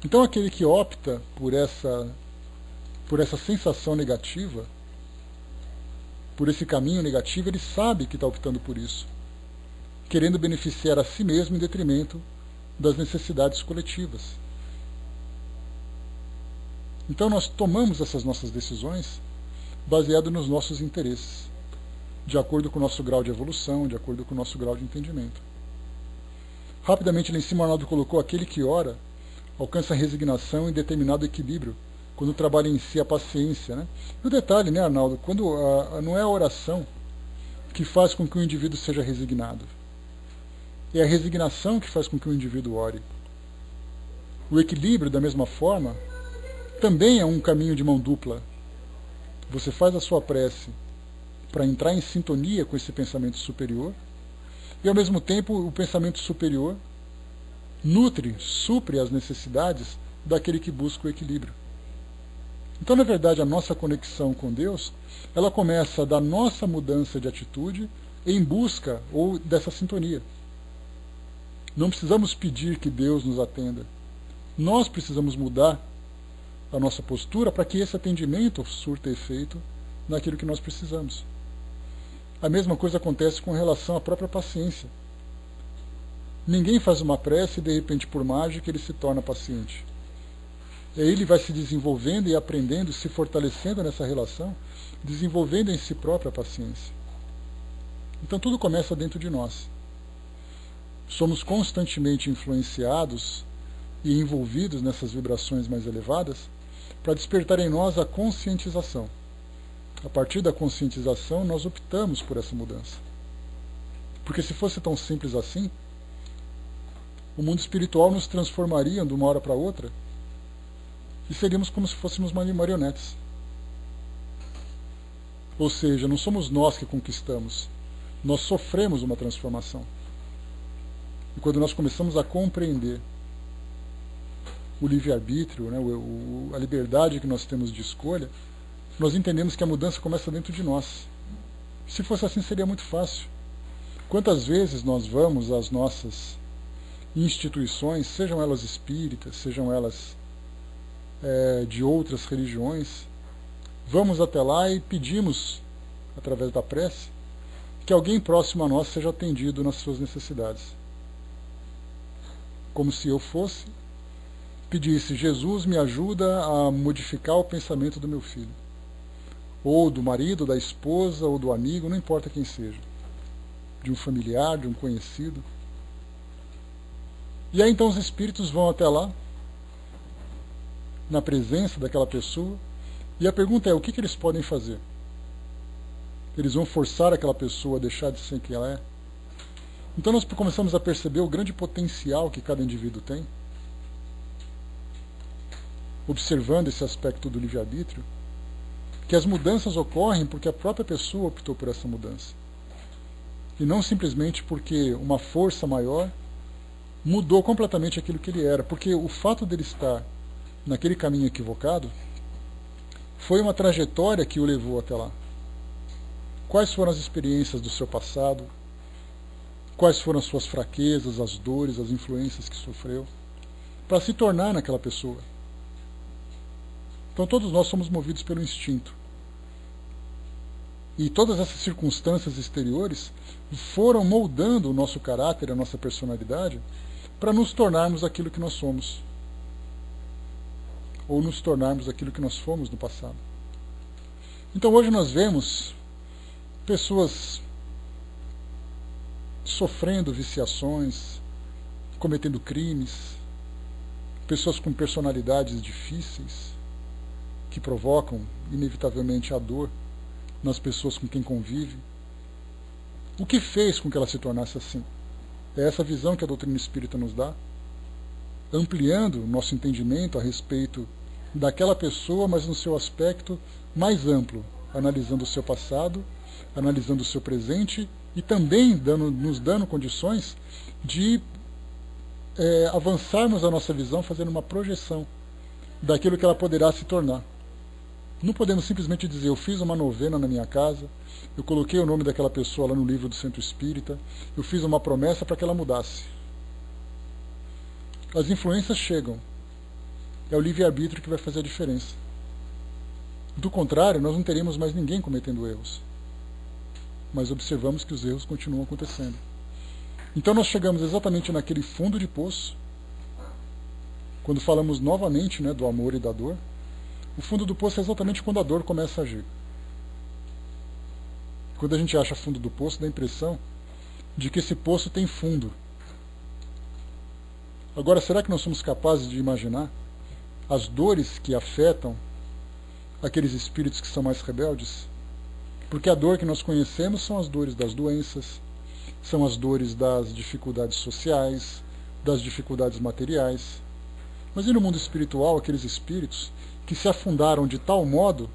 Então aquele que opta por essa sensação negativa, por esse caminho negativo, ele sabe que está optando por isso, querendo beneficiar a si mesmo em detrimento das necessidades coletivas. Então nós tomamos essas nossas decisões baseado nos nossos interesses, de acordo com o nosso grau de evolução, de acordo com o nosso grau de entendimento. Rapidamente lá em cima, o Arnaldo colocou: aquele que ora alcança a resignação e determinado equilíbrio, quando trabalha em si a paciência. Né? E o detalhe, né, Arnaldo, quando não é a oração que faz com que o indivíduo seja resignado, é a resignação que faz com que o indivíduo ore. O equilíbrio, da mesma forma, também é um caminho de mão dupla. Você faz a sua prece para entrar em sintonia com esse pensamento superior, e ao mesmo tempo o pensamento superior supre as necessidades daquele que busca o equilíbrio. Então, na verdade, a nossa conexão com Deus, ela começa da nossa mudança de atitude em busca ou dessa sintonia. Não precisamos pedir que Deus nos atenda. Nós precisamos mudar a nossa postura para que esse atendimento surta efeito naquilo que nós precisamos. A mesma coisa acontece com relação à própria paciência. Ninguém faz uma prece e de repente, por mágica, ele se torna paciente. E aí ele vai se desenvolvendo e aprendendo, se fortalecendo nessa relação, desenvolvendo em si própria a paciência. Então tudo começa dentro de nós. Somos constantemente influenciados e envolvidos nessas vibrações mais elevadas para despertar em nós a conscientização. A partir da conscientização, nós optamos por essa mudança. Porque se fosse tão simples assim, o mundo espiritual nos transformaria de uma hora para outra e seríamos como se fôssemos marionetes. Ou seja, não somos nós que conquistamos, nós sofremos uma transformação. E quando nós começamos a compreender o livre-arbítrio, né, a liberdade que nós temos de escolha, nós entendemos que a mudança começa dentro de nós. Se fosse assim, seria muito fácil. Quantas vezes nós vamos às nossas instituições, sejam elas espíritas, sejam elas de outras religiões, vamos até lá e pedimos, através da prece, que alguém próximo a nós seja atendido nas suas necessidades. Como se eu pedisse: Jesus, me ajuda a modificar o pensamento do meu filho, ou do marido, da esposa, ou do amigo, não importa quem seja, de um familiar, de um conhecido. E aí então os espíritos vão até lá, na presença daquela pessoa, e a pergunta é: o que eles podem fazer? Eles vão forçar aquela pessoa a deixar de ser quem ela é? Então nós começamos a perceber o grande potencial que cada indivíduo tem, observando esse aspecto do livre-arbítrio, que as mudanças ocorrem porque a própria pessoa optou por essa mudança. E não simplesmente porque uma força maior mudou completamente aquilo que ele era. Porque o fato dele estar naquele caminho equivocado foi uma trajetória que o levou até lá. Quais foram as experiências do seu passado? Quais foram as suas fraquezas, as dores, as influências que sofreu, para se tornar naquela pessoa? Então todos nós somos movidos pelo instinto. E todas essas circunstâncias exteriores foram moldando o nosso caráter, a nossa personalidade, para nos tornarmos aquilo que nós somos. Ou nos tornarmos aquilo que nós fomos no passado. Então hoje nós vemos pessoas sofrendo viciações, cometendo crimes, pessoas com personalidades difíceis, que provocam inevitavelmente a dor nas pessoas com quem convive. O que fez com que ela se tornasse assim? É essa visão que a doutrina espírita nos dá, ampliando o nosso entendimento a respeito daquela pessoa, mas no seu aspecto mais amplo, analisando o seu passado, analisando o seu presente e também nos dando condições de avançarmos a nossa visão, fazendo uma projeção daquilo que ela poderá se tornar. Não podemos simplesmente dizer, eu fiz uma novena na minha casa, eu coloquei o nome daquela pessoa lá no livro do Centro Espírita, eu fiz uma promessa para que ela mudasse. As influências chegam. É o livre-arbítrio que vai fazer a diferença. Do contrário, nós não teremos mais ninguém cometendo erros. Mas observamos que os erros continuam acontecendo. Então nós chegamos exatamente naquele fundo de poço, quando falamos novamente, né, do amor e da dor. O fundo do poço é exatamente quando a dor começa a agir. Quando a gente acha fundo do poço, dá a impressão de que esse poço tem fundo. Agora, será que nós somos capazes de imaginar as dores que afetam aqueles espíritos que são mais rebeldes? Porque a dor que nós conhecemos são as dores das doenças, são as dores das dificuldades sociais, das dificuldades materiais. Mas e no mundo espiritual, aqueles espíritos que se afundaram de tal modo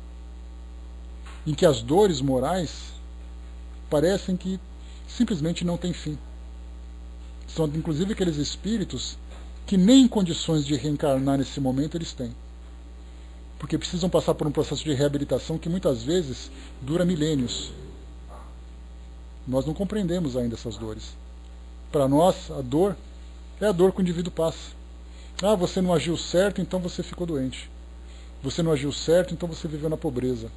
em que as dores morais parecem que simplesmente não têm fim. São inclusive aqueles espíritos que nem condições de reencarnar nesse momento eles têm. Porque precisam passar por um processo de reabilitação que muitas vezes dura milênios. Nós não compreendemos ainda essas dores. Para nós, a dor é a dor que o indivíduo passa. Ah, você não agiu certo, então você ficou doente. Você não agiu certo, então você viveu na pobreza.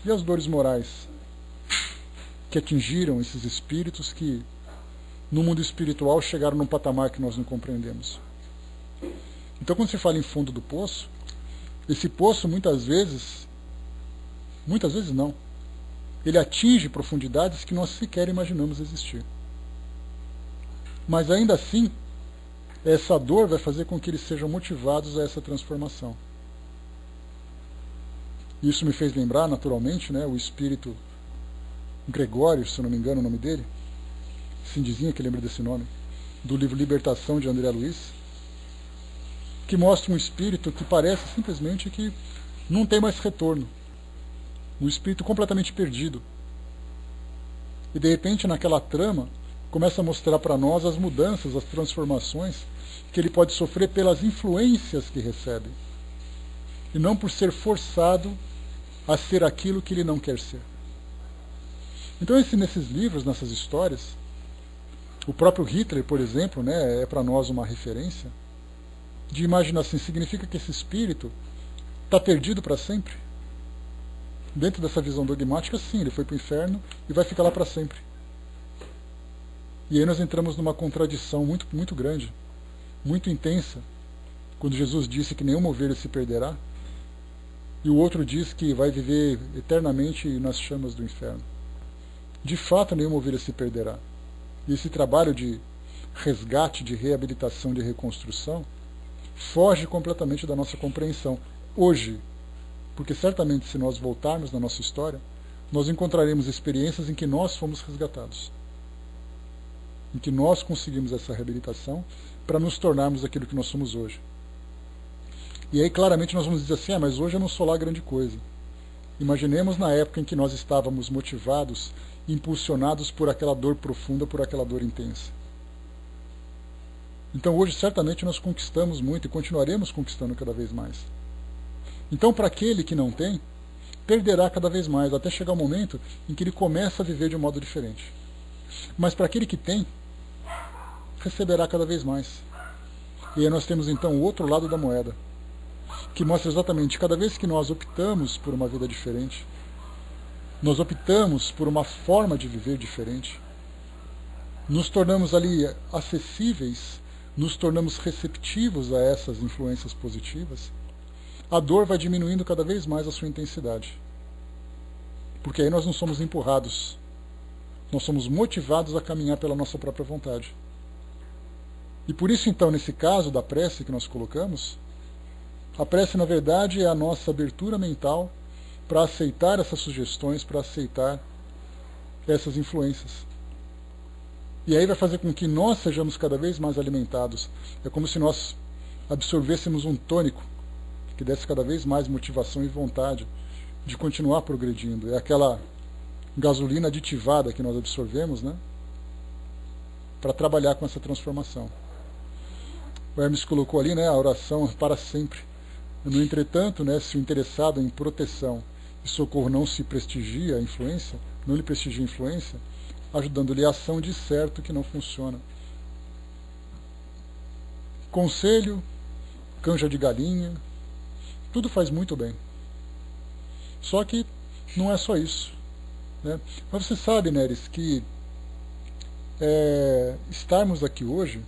E as dores morais que atingiram esses espíritos que, no mundo espiritual, chegaram num patamar que nós não compreendemos. Então, quando se fala em fundo do poço, esse poço muitas vezes não, ele atinge profundidades que nós sequer imaginamos existir. Mas ainda assim, essa dor vai fazer com que eles sejam motivados a essa transformação. Isso me fez lembrar, naturalmente, né, o espírito Gregório, se eu não me engano o nome dele, Cindizinha que lembra desse nome, do livro Libertação de André Luiz, que mostra um espírito que parece simplesmente que não tem mais retorno. Um espírito completamente perdido. E de repente naquela trama começa a mostrar para nós as mudanças, as transformações que ele pode sofrer pelas influências que recebe. E não por ser forçado a ser aquilo que ele não quer ser. Então nesses livros, nessas histórias, o próprio Hitler, por exemplo, né, é para nós uma referência de imaginar assim, significa que esse espírito está perdido para sempre? Dentro dessa visão dogmática, sim, ele foi para o inferno e vai ficar lá para sempre. E aí nós entramos numa contradição muito, muito grande, muito intensa, quando Jesus disse que nenhuma ovelha se perderá, e o outro diz que vai viver eternamente nas chamas do inferno. De fato, nenhuma ovelha se perderá. E esse trabalho de resgate, de reabilitação, de reconstrução, foge completamente da nossa compreensão hoje, porque certamente se nós voltarmos na nossa história, nós encontraremos experiências em que nós fomos resgatados, em que nós conseguimos essa reabilitação para nos tornarmos aquilo que nós somos hoje. E aí claramente nós vamos dizer assim, mas hoje eu não sou lá grande coisa. Imaginemos na época em que nós estávamos motivados, impulsionados por aquela dor profunda, por aquela dor intensa. Então hoje certamente nós conquistamos muito e continuaremos conquistando cada vez mais. Então para aquele que não tem, perderá cada vez mais, até chegar o momento em que ele começa a viver de um modo diferente. Mas para aquele que tem, receberá cada vez mais. E aí nós temos então o outro lado da moeda, que mostra exatamente, cada vez que nós optamos por uma vida diferente, nós optamos por uma forma de viver diferente, nos tornamos ali acessíveis, nos tornamos receptivos a essas influências positivas, a dor vai diminuindo cada vez mais a sua intensidade. Porque aí nós não somos empurrados, nós somos motivados a caminhar pela nossa própria vontade. E por isso então, nesse caso da prece que nós colocamos, a prece na verdade é a nossa abertura mental para aceitar essas sugestões, para aceitar essas influências. E aí vai fazer com que nós sejamos cada vez mais alimentados. É como se nós absorvêssemos um tônico que desse cada vez mais motivação e vontade de continuar progredindo. É aquela gasolina aditivada que nós absorvemos, né, para trabalhar com essa transformação. O Hermes colocou ali, né, a oração para sempre. No entretanto, né, se o interessado em proteção e socorro não se prestigia a influência, não lhe prestigia a influência, ajudando-lhe a ação, diz certo que não funciona. Conselho, canja de galinha, tudo faz muito bem. Só que não é só isso, né? Mas você sabe, Neres, que estarmos aqui hoje,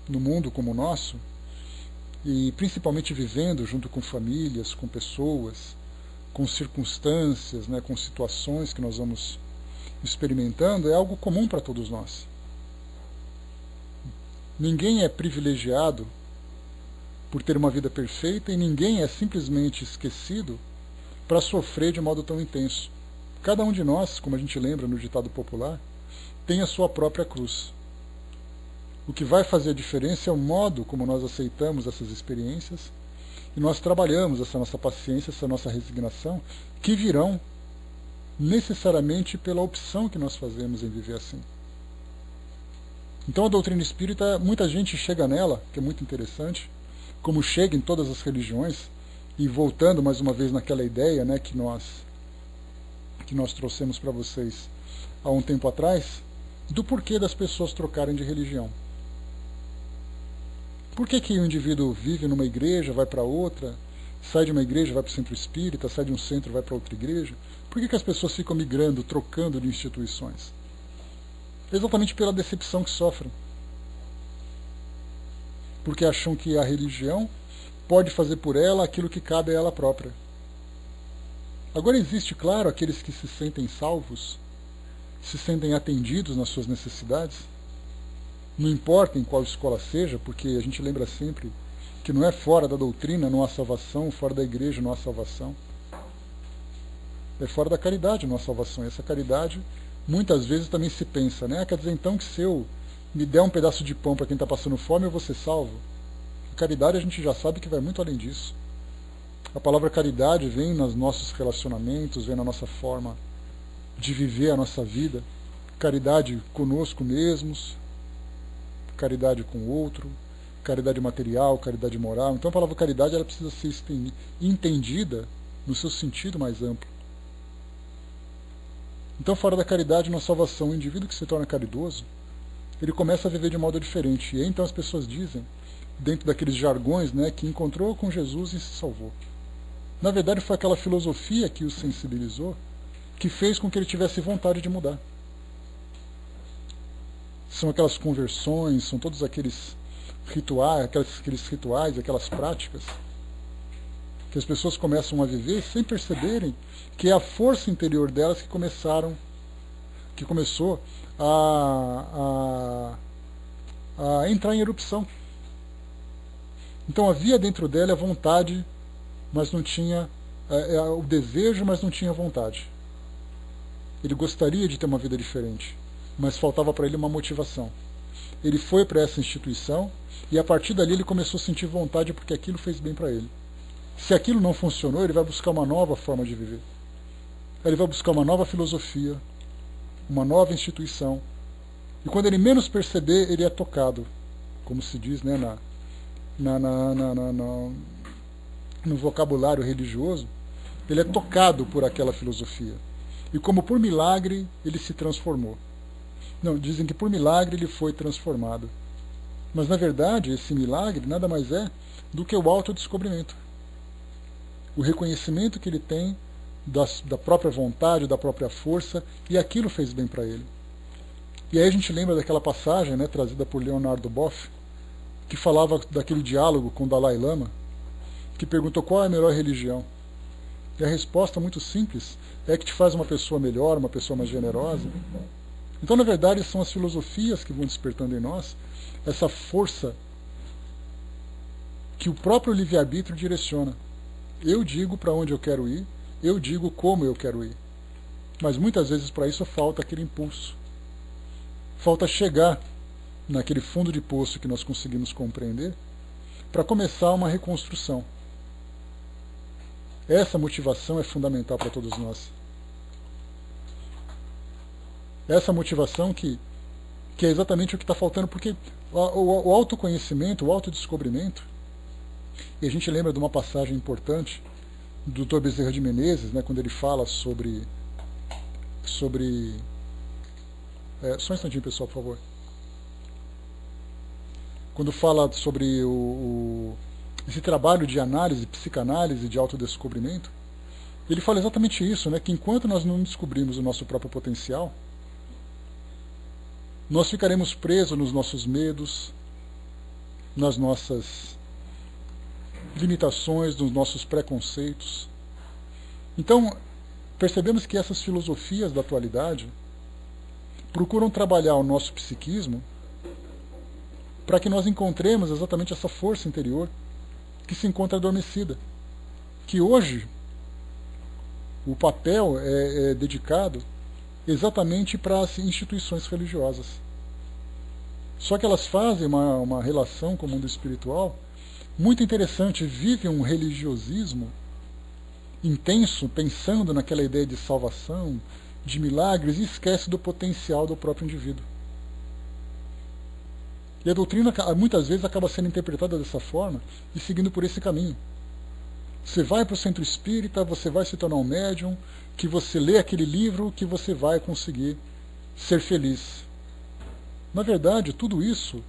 no mundo como o nosso, e principalmente vivendo junto com famílias, com pessoas, com circunstâncias, né, com situações que nós vamos experimentando, é algo comum para todos nós. Ninguém é privilegiado por ter uma vida perfeita e ninguém é simplesmente esquecido para sofrer de modo tão intenso. Cada um de nós, como a gente lembra no ditado popular, tem a sua própria cruz. O que vai fazer a diferença é o modo como nós aceitamos essas experiências e nós trabalhamos essa nossa paciência, essa nossa resignação, que virão necessariamente pela opção que nós fazemos em viver assim. Então a doutrina espírita, muita gente chega nela, que é muito interessante, como chega em todas as religiões, e voltando mais uma vez naquela ideia, né, que nós trouxemos para vocês há um tempo atrás, do porquê das pessoas trocarem de religião. Por que o indivíduo vive numa igreja, vai para outra, sai de uma igreja, vai para o centro espírita, sai de um centro, vai para outra igreja? Por que as pessoas ficam migrando, trocando de instituições? Exatamente pela decepção que sofrem. Porque acham que a religião pode fazer por ela aquilo que cabe a ela própria. Agora existe, claro, aqueles que se sentem salvos, se sentem atendidos nas suas necessidades, não importa em qual escola seja, porque a gente lembra sempre que não é fora da doutrina, não há salvação, fora da igreja não há salvação. É fora da caridade não há salvação. E essa caridade, muitas vezes também se pensa, né? Quer dizer então que se eu me der um pedaço de pão para quem está passando fome, eu vou ser salvo? A caridade a gente já sabe que vai muito além disso. A palavra caridade vem nos nossos relacionamentos, vem na nossa forma de viver a nossa vida. Caridade conosco mesmos, caridade com o outro, caridade material, caridade moral. Então a palavra caridade ela precisa ser entendida no seu sentido mais amplo. Então fora da caridade não há salvação. O indivíduo que se torna caridoso, ele começa a viver de modo diferente. E aí, então as pessoas dizem, dentro daqueles jargões, né, que encontrou com Jesus e se salvou. Na verdade foi aquela filosofia que o sensibilizou, que fez com que ele tivesse vontade de mudar. São aquelas conversões, são todos aqueles rituais, aquelas práticas que as pessoas começam a viver sem perceberem que é a força interior delas que começou a entrar em erupção. Então havia dentro dela a vontade, mas não tinha o desejo, mas não tinha vontade. Ele gostaria de ter uma vida diferente, mas faltava para ele uma motivação. Ele foi para essa instituição e a partir dali ele começou a sentir vontade porque aquilo fez bem para ele. Se aquilo não funcionou, ele vai buscar uma nova forma de viver. Ele vai buscar uma nova filosofia, uma nova instituição. E quando ele menos perceber, ele é tocado, como se diz, né, no vocabulário religioso, ele é tocado por aquela filosofia. E como por milagre, ele se transformou. Não, dizem que por milagre ele foi transformado. Mas na verdade, esse milagre nada mais é do que o autodescobrimento. O reconhecimento que ele tem da própria vontade, da própria força, e aquilo fez bem para ele. E aí a gente lembra daquela passagem, né, trazida por Leonardo Boff, que falava daquele diálogo com o Dalai Lama, que perguntou qual é a melhor religião. E a resposta muito simples é que te faz uma pessoa melhor, uma pessoa mais generosa. Então, na verdade, são as filosofias que vão despertando em nós essa força que o próprio livre-arbítrio direciona. Eu digo para onde eu quero ir, eu digo como eu quero ir. Mas muitas vezes para isso falta aquele impulso. Falta chegar naquele fundo de poço que nós conseguimos compreender para começar uma reconstrução. Essa motivação é fundamental para todos nós. Essa motivação que é exatamente o que está faltando, porque o autoconhecimento, o autodescobrimento, e a gente lembra de uma passagem importante do Dr. Bezerra de Menezes, né, quando ele fala sobre só um instantinho, pessoal, por favor. Quando fala sobre esse trabalho de análise, psicanálise, de autodescobrimento, ele fala exatamente isso, né, que enquanto nós não descobrimos o nosso próprio potencial, nós ficaremos presos nos nossos medos, nas nossas limitações, nos nossos preconceitos. Então, percebemos que essas filosofias da atualidade procuram trabalhar o nosso psiquismo para que nós encontremos exatamente essa força interior que se encontra adormecida. Que hoje o papel é dedicado exatamente para as instituições religiosas. Só que elas fazem uma relação com o mundo espiritual muito interessante, vivem um religiosismo intenso, pensando naquela ideia de salvação, de milagres, e esquece do potencial do próprio indivíduo. E a doutrina muitas vezes acaba sendo interpretada dessa forma e seguindo por esse caminho. Você vai para o centro espírita, você vai se tornar um médium, que você lê aquele livro, que você vai conseguir ser feliz. Na verdade, tudo isso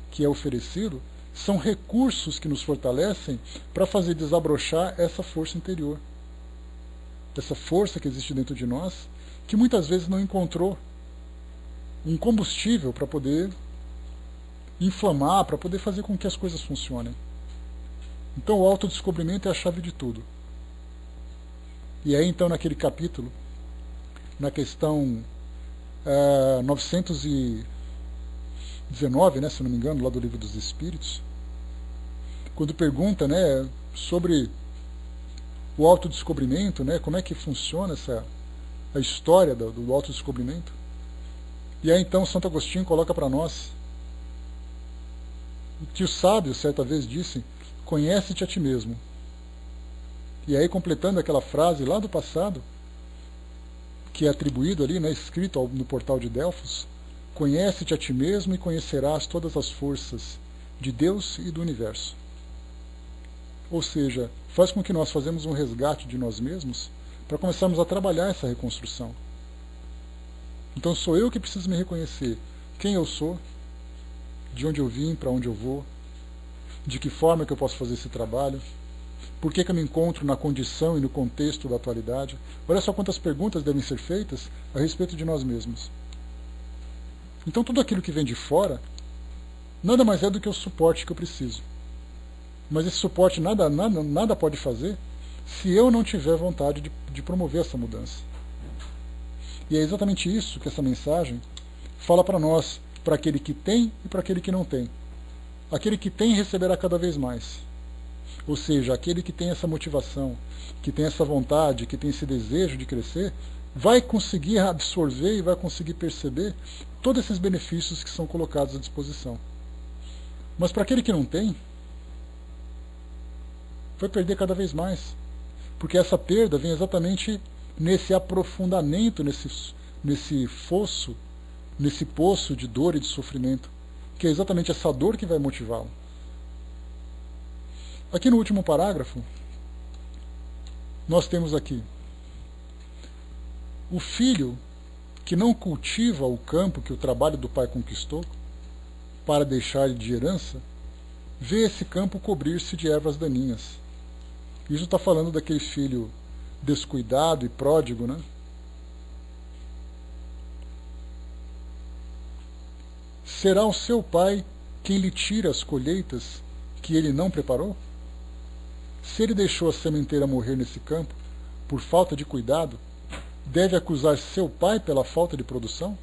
que é oferecido são recursos que nos fortalecem para fazer desabrochar essa força interior. Essa força que existe dentro de nós, que muitas vezes não encontrou um combustível para poder inflamar, para poder fazer com que as coisas funcionem. Então o autodescobrimento é a chave de tudo. E aí então naquele capítulo, na questão 919, né, se não me engano, lá do Livro dos Espíritos, quando pergunta, né, sobre o autodescobrimento, né, como é que funciona a história do autodescobrimento. E aí então Santo Agostinho coloca para nós o que os sábios certa vez disse: conhece-te a ti mesmo. E aí, completando aquela frase lá do passado, que é atribuído ali, né, escrito no portal de Delfos: conhece-te a ti mesmo e conhecerás todas as forças de Deus e do universo. Ou seja, faz com que nós fazemos um resgate de nós mesmos para começarmos a trabalhar essa reconstrução. Então sou eu que preciso me reconhecer quem eu sou, de onde eu vim, para onde eu vou, de que forma que eu posso fazer esse trabalho, por que eu me encontro na condição e no contexto da atualidade. Olha só quantas perguntas devem ser feitas a respeito de nós mesmos. Então tudo aquilo que vem de fora nada mais é do que o suporte que eu preciso. Mas esse suporte nada pode fazer se eu não tiver vontade de promover essa mudança. E é exatamente isso que essa mensagem fala para nós, para aquele que tem e para aquele que não tem. Aquele que tem receberá cada vez mais. Ou seja, aquele que tem essa motivação, que tem essa vontade, que tem esse desejo de crescer, vai conseguir absorver e vai conseguir perceber todos esses benefícios que são colocados à disposição. Mas para aquele que não tem, vai perder cada vez mais. Porque essa perda vem exatamente nesse aprofundamento, nesse fosso, nesse poço de dor e de sofrimento, que é exatamente essa dor que vai motivá-lo. Aqui no último parágrafo, nós temos aqui: o filho que não cultiva o campo que o trabalho do pai conquistou para deixar-lhe de herança, vê esse campo cobrir-se de ervas daninhas. Isso está falando daquele filho descuidado e pródigo, né? Será o seu pai quem lhe tira as colheitas que ele não preparou? Se ele deixou a sementeira morrer nesse campo por falta de cuidado, deve acusar seu pai pela falta de produção?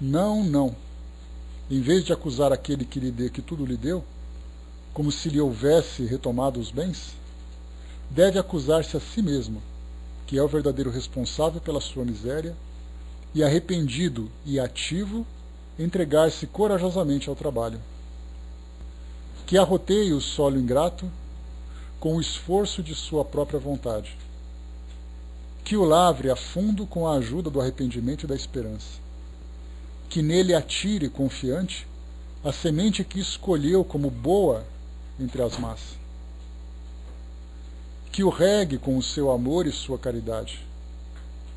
Não, não. Em vez de acusar aquele que tudo lhe deu, como se lhe houvesse retomado os bens, deve acusar-se a si mesmo, que é o verdadeiro responsável pela sua miséria, e arrependido e ativo, entregar-se corajosamente ao trabalho. Que arroteie o solo ingrato, com o esforço de sua própria vontade, que o lavre a fundo com a ajuda do arrependimento e da esperança, que nele atire confiante a semente que escolheu como boa entre as más, que o regue com o seu amor e sua caridade.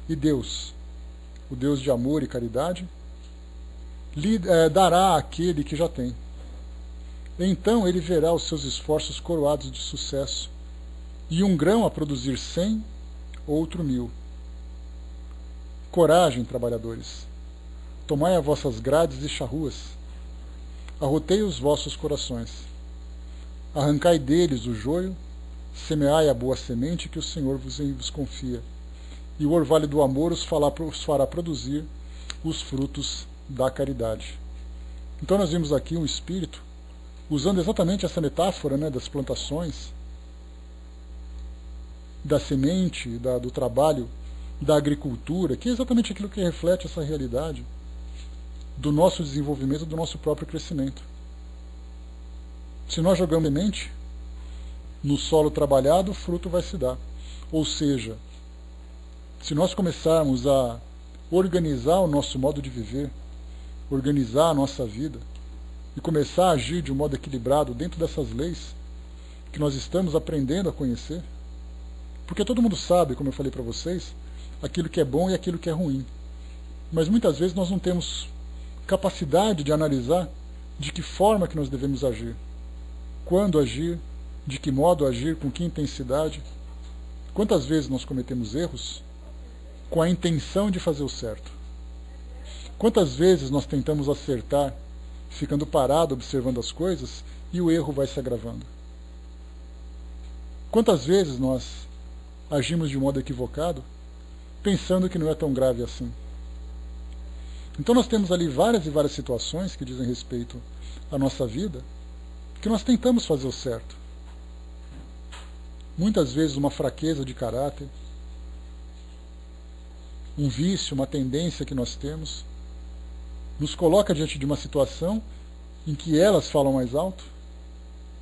E Deus, o Deus de amor e caridade, lhe dará àquele que já tem. Então ele verá os seus esforços coroados de sucesso, e um grão a produzir 100, outro 1000. Coragem, trabalhadores! Tomai as vossas grades e charruas, arrotei os vossos corações, arrancai deles o joio, semeai a boa semente que o Senhor vos confia, e o orvalho do amor os fará produzir os frutos da caridade. Então nós vimos aqui um espírito usando exatamente essa metáfora, né, das plantações, da semente, do trabalho, da agricultura, que é exatamente aquilo que reflete essa realidade do nosso desenvolvimento, do nosso próprio crescimento. Se nós jogamos semente no solo trabalhado, o fruto vai se dar. Ou seja, se nós começarmos a organizar o nosso modo de viver, organizar a nossa vida, e começar a agir de um modo equilibrado dentro dessas leis que nós estamos aprendendo a conhecer, porque todo mundo sabe, como eu falei para vocês, aquilo que é bom e aquilo que é ruim. Mas muitas vezes nós não temos capacidade de analisar de que forma que nós devemos agir, quando agir, de que modo agir, com que intensidade. Quantas vezes nós cometemos erros com a intenção de fazer o certo? Quantas vezes nós tentamos acertar, ficando parado observando as coisas, e o erro vai se agravando? Quantas vezes nós agimos de modo equivocado, pensando que não é tão grave assim? Então nós temos ali várias e várias situações que dizem respeito à nossa vida, que nós tentamos fazer o certo. Muitas vezes uma fraqueza de caráter, um vício, uma tendência que nós temos, nos coloca diante de uma situação em que elas falam mais alto,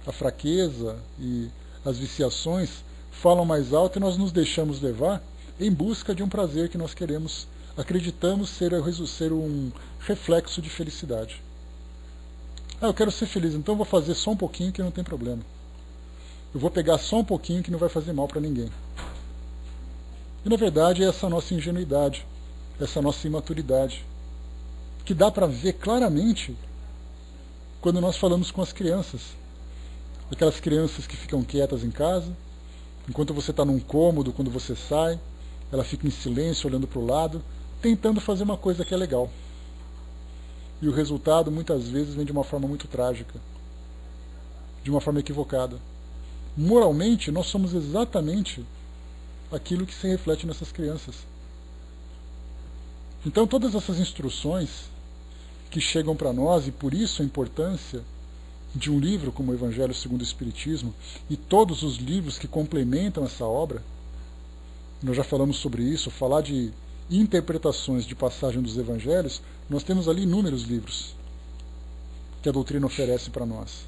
a fraqueza e as viciações falam mais alto, e nós nos deixamos levar em busca de um prazer que nós queremos, acreditamos ser um reflexo de felicidade. Eu quero ser feliz, então eu vou fazer só um pouquinho que não tem problema. Eu vou pegar só um pouquinho que não vai fazer mal para ninguém. E na verdade é essa nossa ingenuidade, essa nossa imaturidade, que dá para ver claramente quando nós falamos com as crianças. Aquelas crianças que ficam quietas em casa, enquanto você está num cômodo, quando você sai, ela fica em silêncio, olhando para o lado, tentando fazer uma coisa que é legal. E o resultado muitas vezes vem de uma forma muito trágica, de uma forma equivocada. Moralmente, nós somos exatamente aquilo que se reflete nessas crianças. Então todas essas instruções que chegam para nós, e por isso a importância de um livro como o Evangelho segundo o Espiritismo e todos os livros que complementam essa obra, nós já falamos sobre isso, falar de interpretações de passagem dos Evangelhos, nós temos ali inúmeros livros que a doutrina oferece para nós.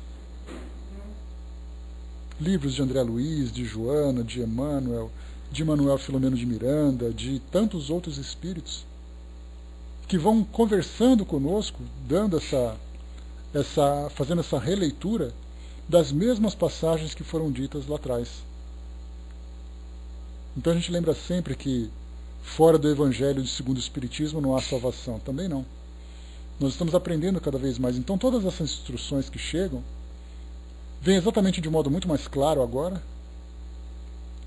Livros de André Luiz, de Joana, de Emmanuel, de Manuel Filomeno de Miranda, de tantos outros espíritos, que vão conversando conosco, fazendo essa releitura das mesmas passagens que foram ditas lá atrás. Então a gente lembra sempre que fora do Evangelho segundo o Espiritismo não há salvação. Também não. Nós estamos aprendendo cada vez mais. Então todas essas instruções que chegam vêm exatamente de modo muito mais claro agora,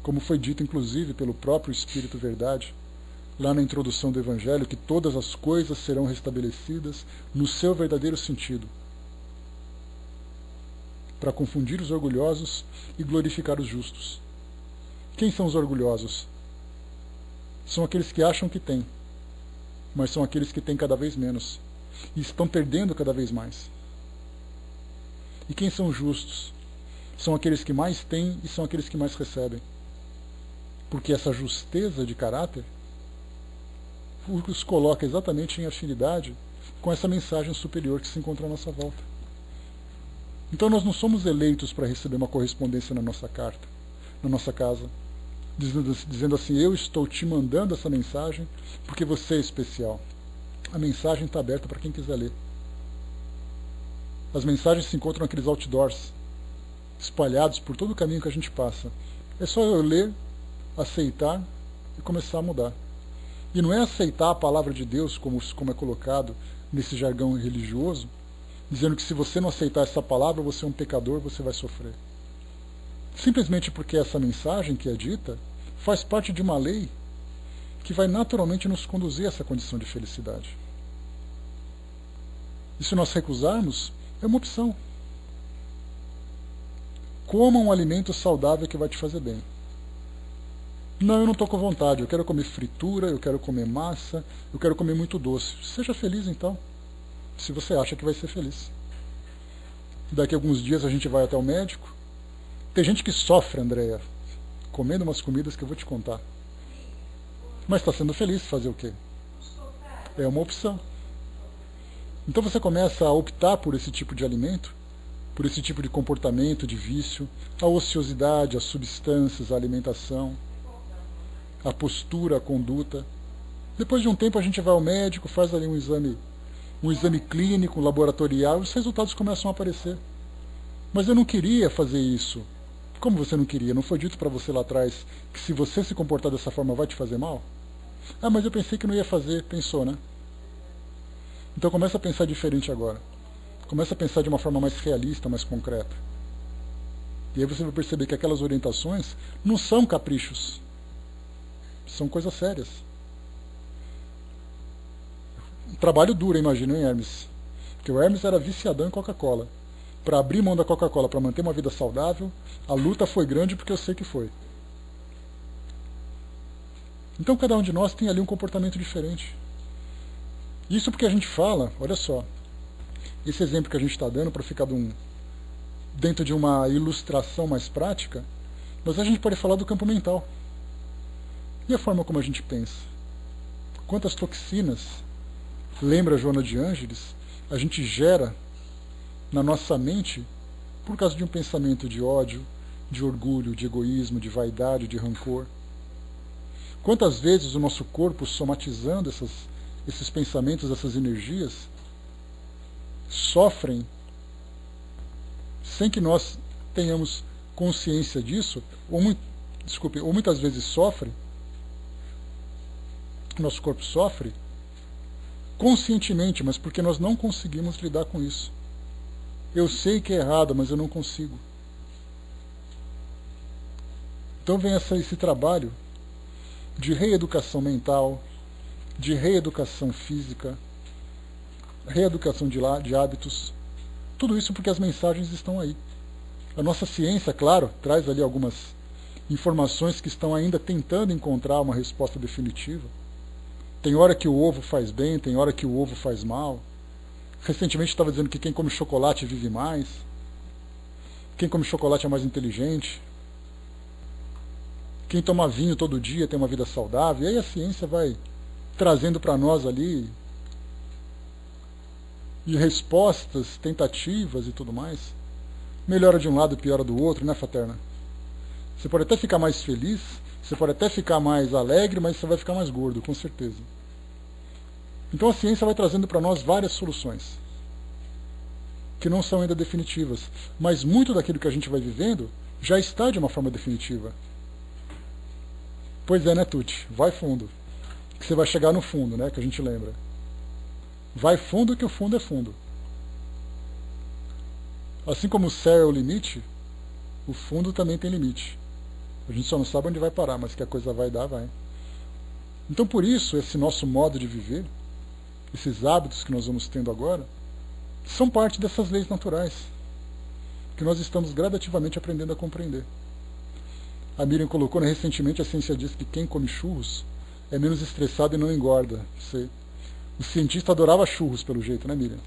como foi dito inclusive pelo próprio Espírito Verdade, lá na introdução do Evangelho, que todas as coisas serão restabelecidas no seu verdadeiro sentido, para confundir os orgulhosos e glorificar os justos. Quem são os orgulhosos? São aqueles que acham que têm, mas são aqueles que têm cada vez menos e estão perdendo cada vez mais. E quem são os justos? São aqueles que mais têm e são aqueles que mais recebem. Porque essa justeza de caráter os coloca exatamente em afinidade com essa mensagem superior que se encontra à nossa volta. Então nós não somos eleitos para receber uma correspondência na nossa carta. na nossa casa, dizendo assim, eu estou te mandando essa mensagem porque você é especial. A mensagem está aberta para quem quiser ler. As mensagens se encontram naqueles outdoors, espalhados por todo o caminho que a gente passa. É só eu ler, aceitar e começar a mudar. E não é aceitar a palavra de Deus, como é colocado nesse jargão religioso, dizendo que se você não aceitar essa palavra, você é um pecador, você vai sofrer. Simplesmente porque essa mensagem que é dita faz parte de uma lei que vai naturalmente nos conduzir a essa condição de felicidade. E se nós recusarmos, é uma opção. Coma um alimento saudável que vai te fazer bem. Não, eu não estou com vontade, eu quero comer fritura, eu quero comer massa, eu quero comer muito doce. Seja feliz então, se você acha que vai ser feliz. Daqui a alguns dias a gente vai até o médico. Tem gente que sofre, Andréia, comendo umas comidas que eu vou te contar. Mas está sendo feliz, fazer o quê? É uma opção. Então você começa a optar por esse tipo de alimento, por esse tipo de comportamento, de vício, a ociosidade, as substâncias, a alimentação, a postura, a conduta. Depois de um tempo a gente vai ao médico, faz ali um exame clínico, laboratorial, e os resultados começam a aparecer. Mas eu não queria fazer isso. Como você não queria? Não foi dito para você lá atrás que se você se comportar dessa forma vai te fazer mal? Ah, mas eu pensei que não ia fazer. Pensou, né? Então começa a pensar diferente agora. Começa a pensar de uma forma mais realista, mais concreta. E aí você vai perceber que aquelas orientações não são caprichos. São coisas sérias. Um trabalho duro, imagina, hein, Hermes? Porque o Hermes era viciadão em Coca-Cola. Para abrir mão da Coca-Cola, para manter uma vida saudável, a luta foi grande porque eu sei que foi. Então cada um de nós tem ali um comportamento diferente. Isso porque a gente fala, olha só, esse exemplo que a gente está dando para ficar dentro de uma ilustração mais prática, mas a gente pode falar do campo mental. E a forma como a gente pensa? Quantas toxinas, lembra Joana de Ângeles, a gente gera na nossa mente por causa de um pensamento de ódio, de orgulho, de egoísmo, de vaidade, de rancor. Quantas vezes o nosso corpo, somatizando esses pensamentos, essas energias, sofrem sem que nós tenhamos consciência disso, ou muitas vezes sofre, nosso corpo sofre conscientemente, mas porque nós não conseguimos lidar com isso. Eu sei que é errado, mas eu não consigo. Então vem esse trabalho de reeducação mental, de reeducação física, reeducação de hábitos. Tudo isso porque as mensagens estão aí. A nossa ciência, claro, traz ali algumas informações que estão ainda tentando encontrar uma resposta definitiva. Tem hora que o ovo faz bem, tem hora que o ovo faz mal. Recentemente estava dizendo que quem come chocolate vive mais. Quem come chocolate é mais inteligente. Quem toma vinho todo dia tem uma vida saudável. E aí a ciência vai trazendo para nós ali de respostas, tentativas e tudo mais. Melhora de um lado e piora do outro, né, Fraterna? Você pode até ficar mais feliz, você pode até ficar mais alegre, mas você vai ficar mais gordo, com certeza. Então a ciência vai trazendo para nós várias soluções, que não são ainda definitivas, mas muito daquilo que a gente vai vivendo já está de uma forma definitiva. Pois é, né, Tuti? Vai fundo. Que você vai chegar no fundo, né, que a gente lembra. Vai fundo que o fundo é fundo. Assim como o céu é o limite, o fundo também tem limite. A gente só não sabe onde vai parar, mas que a coisa vai dar, vai. Então por isso, esse nosso modo de viver, esses hábitos que nós vamos tendo agora, são parte dessas leis naturais, que nós estamos gradativamente aprendendo a compreender. A Miriam colocou, né, recentemente a ciência diz que quem come churros é menos estressado e não engorda. O cientista adorava churros, pelo jeito, né, Miriam?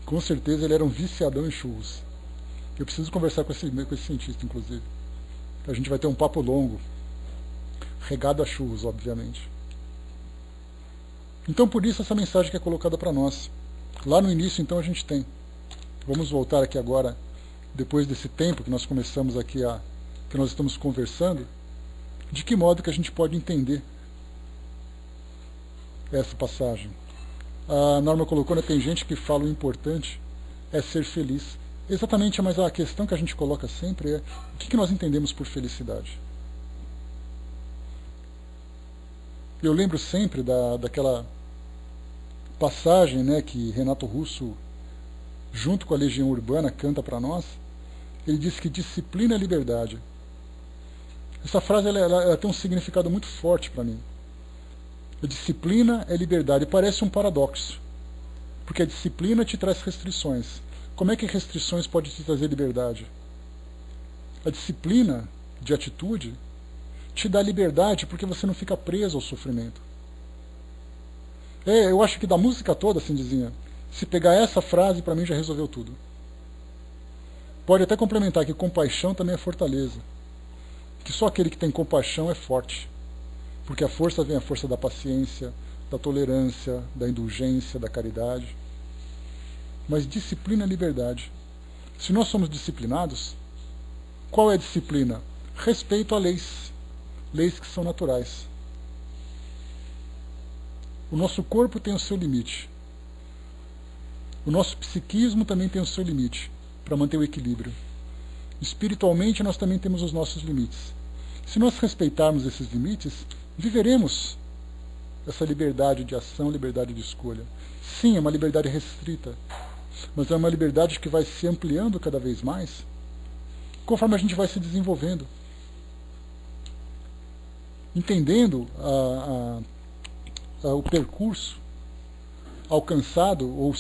Com certeza ele era um viciadão em churros. Eu preciso conversar com esse cientista, inclusive. A gente vai ter um papo longo, regado a churros, obviamente. Então, por isso, essa mensagem que é colocada para nós. Lá no início, então, a gente tem. Vamos voltar aqui agora depois desse tempo que nós começamos aqui que nós estamos conversando, de que modo que a gente pode entender essa passagem. A Norma colocou, né, tem gente que fala o importante é ser feliz. Exatamente, mas a questão que a gente coloca sempre é o que nós entendemos por felicidade. Eu lembro sempre daquela passagem, né, que Renato Russo, junto com a Legião Urbana, canta para nós. Ele diz que disciplina é liberdade. Essa frase ela tem um significado muito forte para mim. A disciplina é liberdade. Parece um paradoxo, porque a disciplina te traz restrições. Como é que restrições podem te trazer liberdade? A disciplina de atitude te dá liberdade porque você não fica preso ao sofrimento. Eu acho que da música toda, assim dizia, se pegar essa frase, para mim já resolveu tudo. Pode até complementar que compaixão também é fortaleza. Que só aquele que tem compaixão é forte. Porque a força vem a força da paciência, da tolerância, da indulgência, da caridade. Mas disciplina é liberdade. Se nós somos disciplinados, qual é a disciplina? Respeito a leis. Leis que são naturais. O nosso corpo tem o seu limite. O nosso psiquismo também tem o seu limite, para manter o equilíbrio. Espiritualmente, nós também temos os nossos limites. Se nós respeitarmos esses limites, viveremos essa liberdade de ação, liberdade de escolha. Sim, é uma liberdade restrita, mas é uma liberdade que vai se ampliando cada vez mais, conforme a gente vai se desenvolvendo. Entendendo o percurso alcançado ou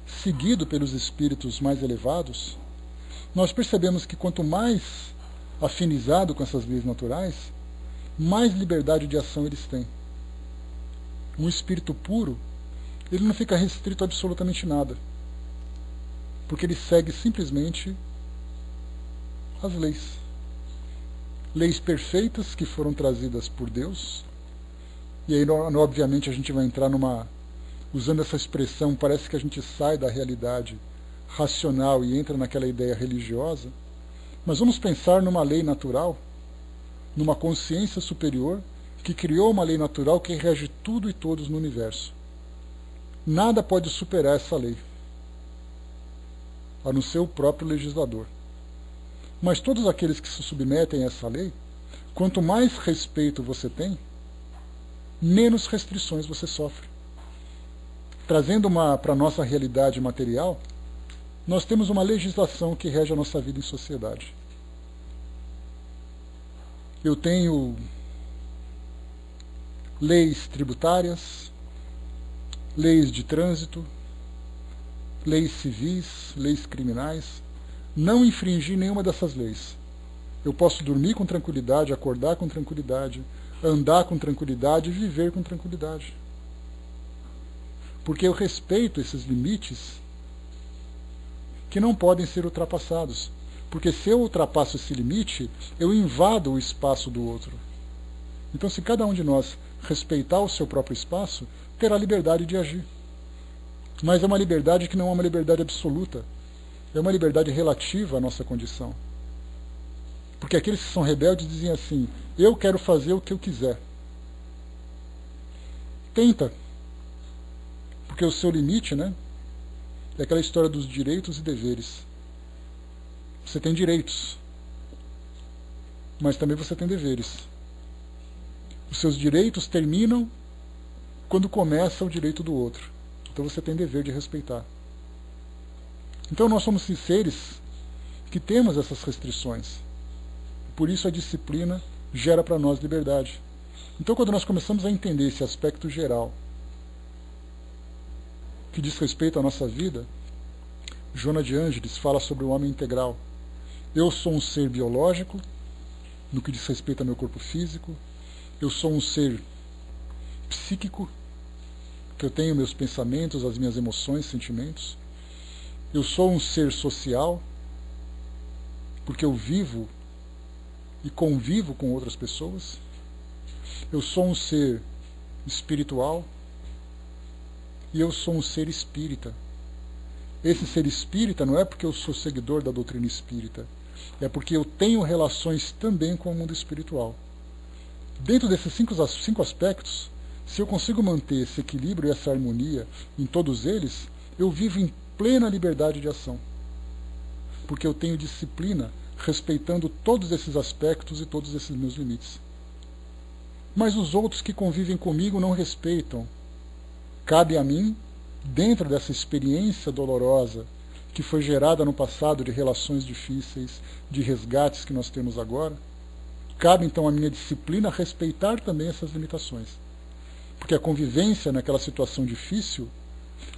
seguido pelos espíritos mais elevados, nós percebemos que quanto mais afinizado com essas leis naturais, mais liberdade de ação eles têm. Um espírito puro, ele não fica restrito a absolutamente nada, porque ele segue simplesmente as leis. Leis perfeitas que foram trazidas por Deus. E aí, obviamente, a gente vai entrar usando essa expressão, parece que a gente sai da realidade racional e entra naquela ideia religiosa. Mas vamos pensar numa lei natural, numa consciência superior que criou uma lei natural que rege tudo e todos no universo. Nada pode superar essa lei, a não ser o próprio legislador. Mas todos aqueles que se submetem a essa lei, quanto mais respeito você tem, menos restrições você sofre. Trazendo para a nossa realidade material, nós temos uma legislação que rege a nossa vida em sociedade. Eu tenho leis tributárias, leis de trânsito, leis civis, leis criminais. Não infringir nenhuma dessas leis. Eu posso dormir com tranquilidade, acordar com tranquilidade, andar com tranquilidade e viver com tranquilidade. Porque eu respeito esses limites que não podem ser ultrapassados. Porque se eu ultrapasso esse limite, eu invado o espaço do outro. Então, se cada um de nós respeitar o seu próprio espaço, terá liberdade de agir. Mas é uma liberdade que não é uma liberdade absoluta. É uma liberdade relativa à nossa condição. Porque aqueles que são rebeldes dizem assim, eu quero fazer o que eu quiser. Tenta. Porque o seu limite, né, é aquela história dos direitos e deveres. Você tem direitos, mas também você tem deveres. Os seus direitos terminam quando começa o direito do outro. Então você tem dever de respeitar. Então nós somos seres que temos essas restrições. Por isso a disciplina gera para nós liberdade. Então quando nós começamos a entender esse aspecto geral, que diz respeito à nossa vida, Joana de Ângeles fala sobre o homem integral. Eu sou um ser biológico, no que diz respeito ao meu corpo físico. Eu sou um ser psíquico, que eu tenho meus pensamentos, as minhas emoções, sentimentos. Eu sou um ser social, porque eu vivo e convivo com outras pessoas. Eu sou um ser espiritual e eu sou um ser espírita. esse ser espírita não é porque eu sou seguidor da doutrina espírita, é porque eu tenho relações também com o mundo espiritual. Dentro desses cinco aspectos, se eu consigo manter esse equilíbrio e essa harmonia em todos eles, eu vivo em plena liberdade de ação. Porque eu tenho disciplina respeitando todos esses aspectos e todos esses meus limites. Mas os outros que convivem comigo não respeitam. Cabe a mim, dentro dessa experiência dolorosa que foi gerada no passado de relações difíceis, de resgates que nós temos agora, cabe então a minha disciplina respeitar também essas limitações. Porque a convivência naquela situação difícil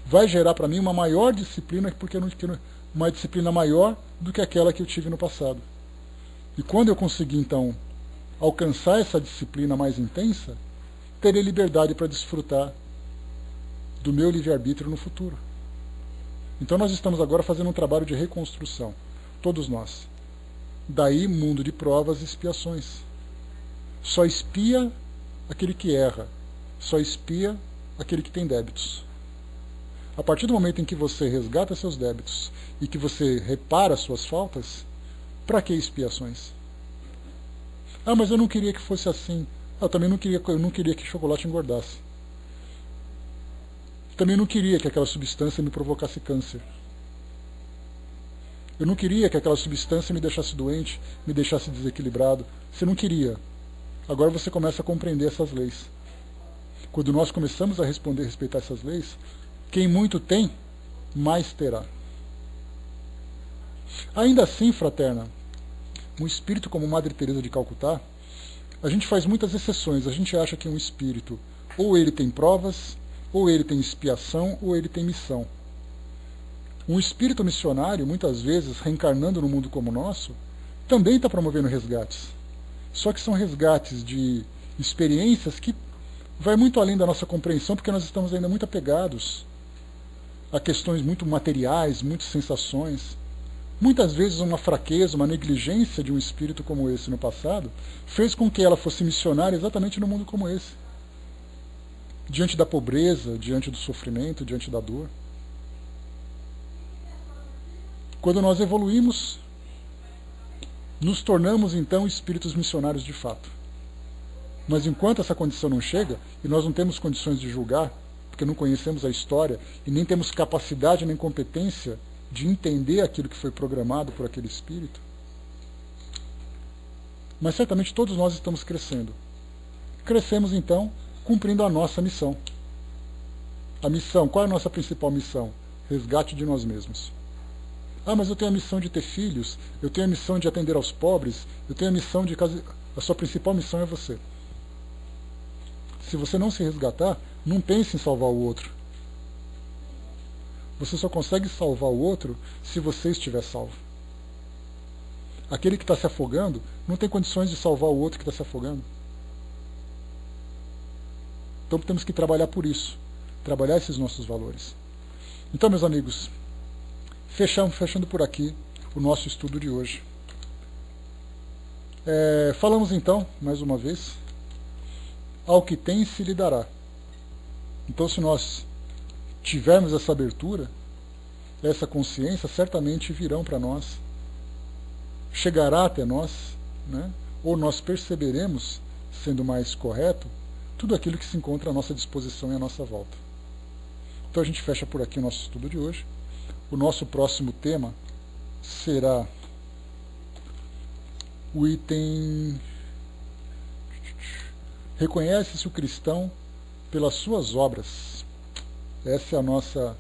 vai gerar para mim uma maior disciplina, porque uma disciplina maior do que aquela que eu tive no passado. E quando eu conseguir então alcançar essa disciplina mais intensa, terei liberdade para desfrutar do meu livre-arbítrio no futuro. Então nós estamos agora fazendo um trabalho de reconstrução, todos nós. Daí mundo de provas e expiações. Só expia aquele que erra, só expia aquele que tem débitos. A partir do momento em que você resgata seus débitos e que você repara suas faltas, para que expiações? Ah, mas eu não queria que fosse assim. Eu também não queria que chocolate engordasse. Também não queria que aquela substância me provocasse câncer. Eu não queria que aquela substância me deixasse doente, me deixasse desequilibrado. Você não queria. Agora você começa a compreender essas leis. Quando nós começamos a respeitar essas leis, quem muito tem, mais terá. Ainda assim, fraterna, um espírito como Madre Teresa de Calcutá, a gente faz muitas exceções. A gente acha que um espírito, ou ele tem provas, ou ele tem expiação, ou ele tem missão. Um espírito missionário, muitas vezes, reencarnando no mundo como o nosso, também está promovendo resgates. Só que são resgates de experiências que vai muito além da nossa compreensão, porque nós estamos ainda muito apegados a questões muito materiais, muitas sensações. Muitas vezes uma fraqueza, uma negligência de um espírito como esse no passado, fez com que ela fosse missionária exatamente no mundo como esse. Diante da pobreza, diante do sofrimento, diante da dor. Quando nós evoluímos, nos tornamos então espíritos missionários de fato. Mas enquanto essa condição não chega, e nós não temos condições de julgar, porque não conhecemos a história, e nem temos capacidade nem competência de entender aquilo que foi programado por aquele espírito, mas certamente todos nós estamos crescendo. Crescemos então cumprindo a nossa missão. A missão, qual é a nossa principal missão? Resgate de nós mesmos. Ah, mas eu tenho a missão de ter filhos, eu tenho a missão de atender aos pobres, eu tenho a missão de... A sua principal missão é você. Se você não se resgatar, não pense em salvar o outro. Você só consegue salvar o outro se você estiver salvo. Aquele que está se afogando não tem condições de salvar o outro que está se afogando. Então temos que trabalhar por isso, trabalhar esses nossos valores. Então, meus amigos, fechando por aqui o nosso estudo de hoje. Falamos então, mais uma vez, ao que tem se lhe dará. Então, se nós tivermos essa abertura, essa consciência, certamente virão para nós, chegará até nós, né? Ou nós perceberemos, sendo mais correto, tudo aquilo que se encontra à nossa disposição e à nossa volta. Então a gente fecha por aqui o nosso estudo de hoje. O nosso próximo tema será o item... Reconhece-se o cristão pelas suas obras. Essa é a nossa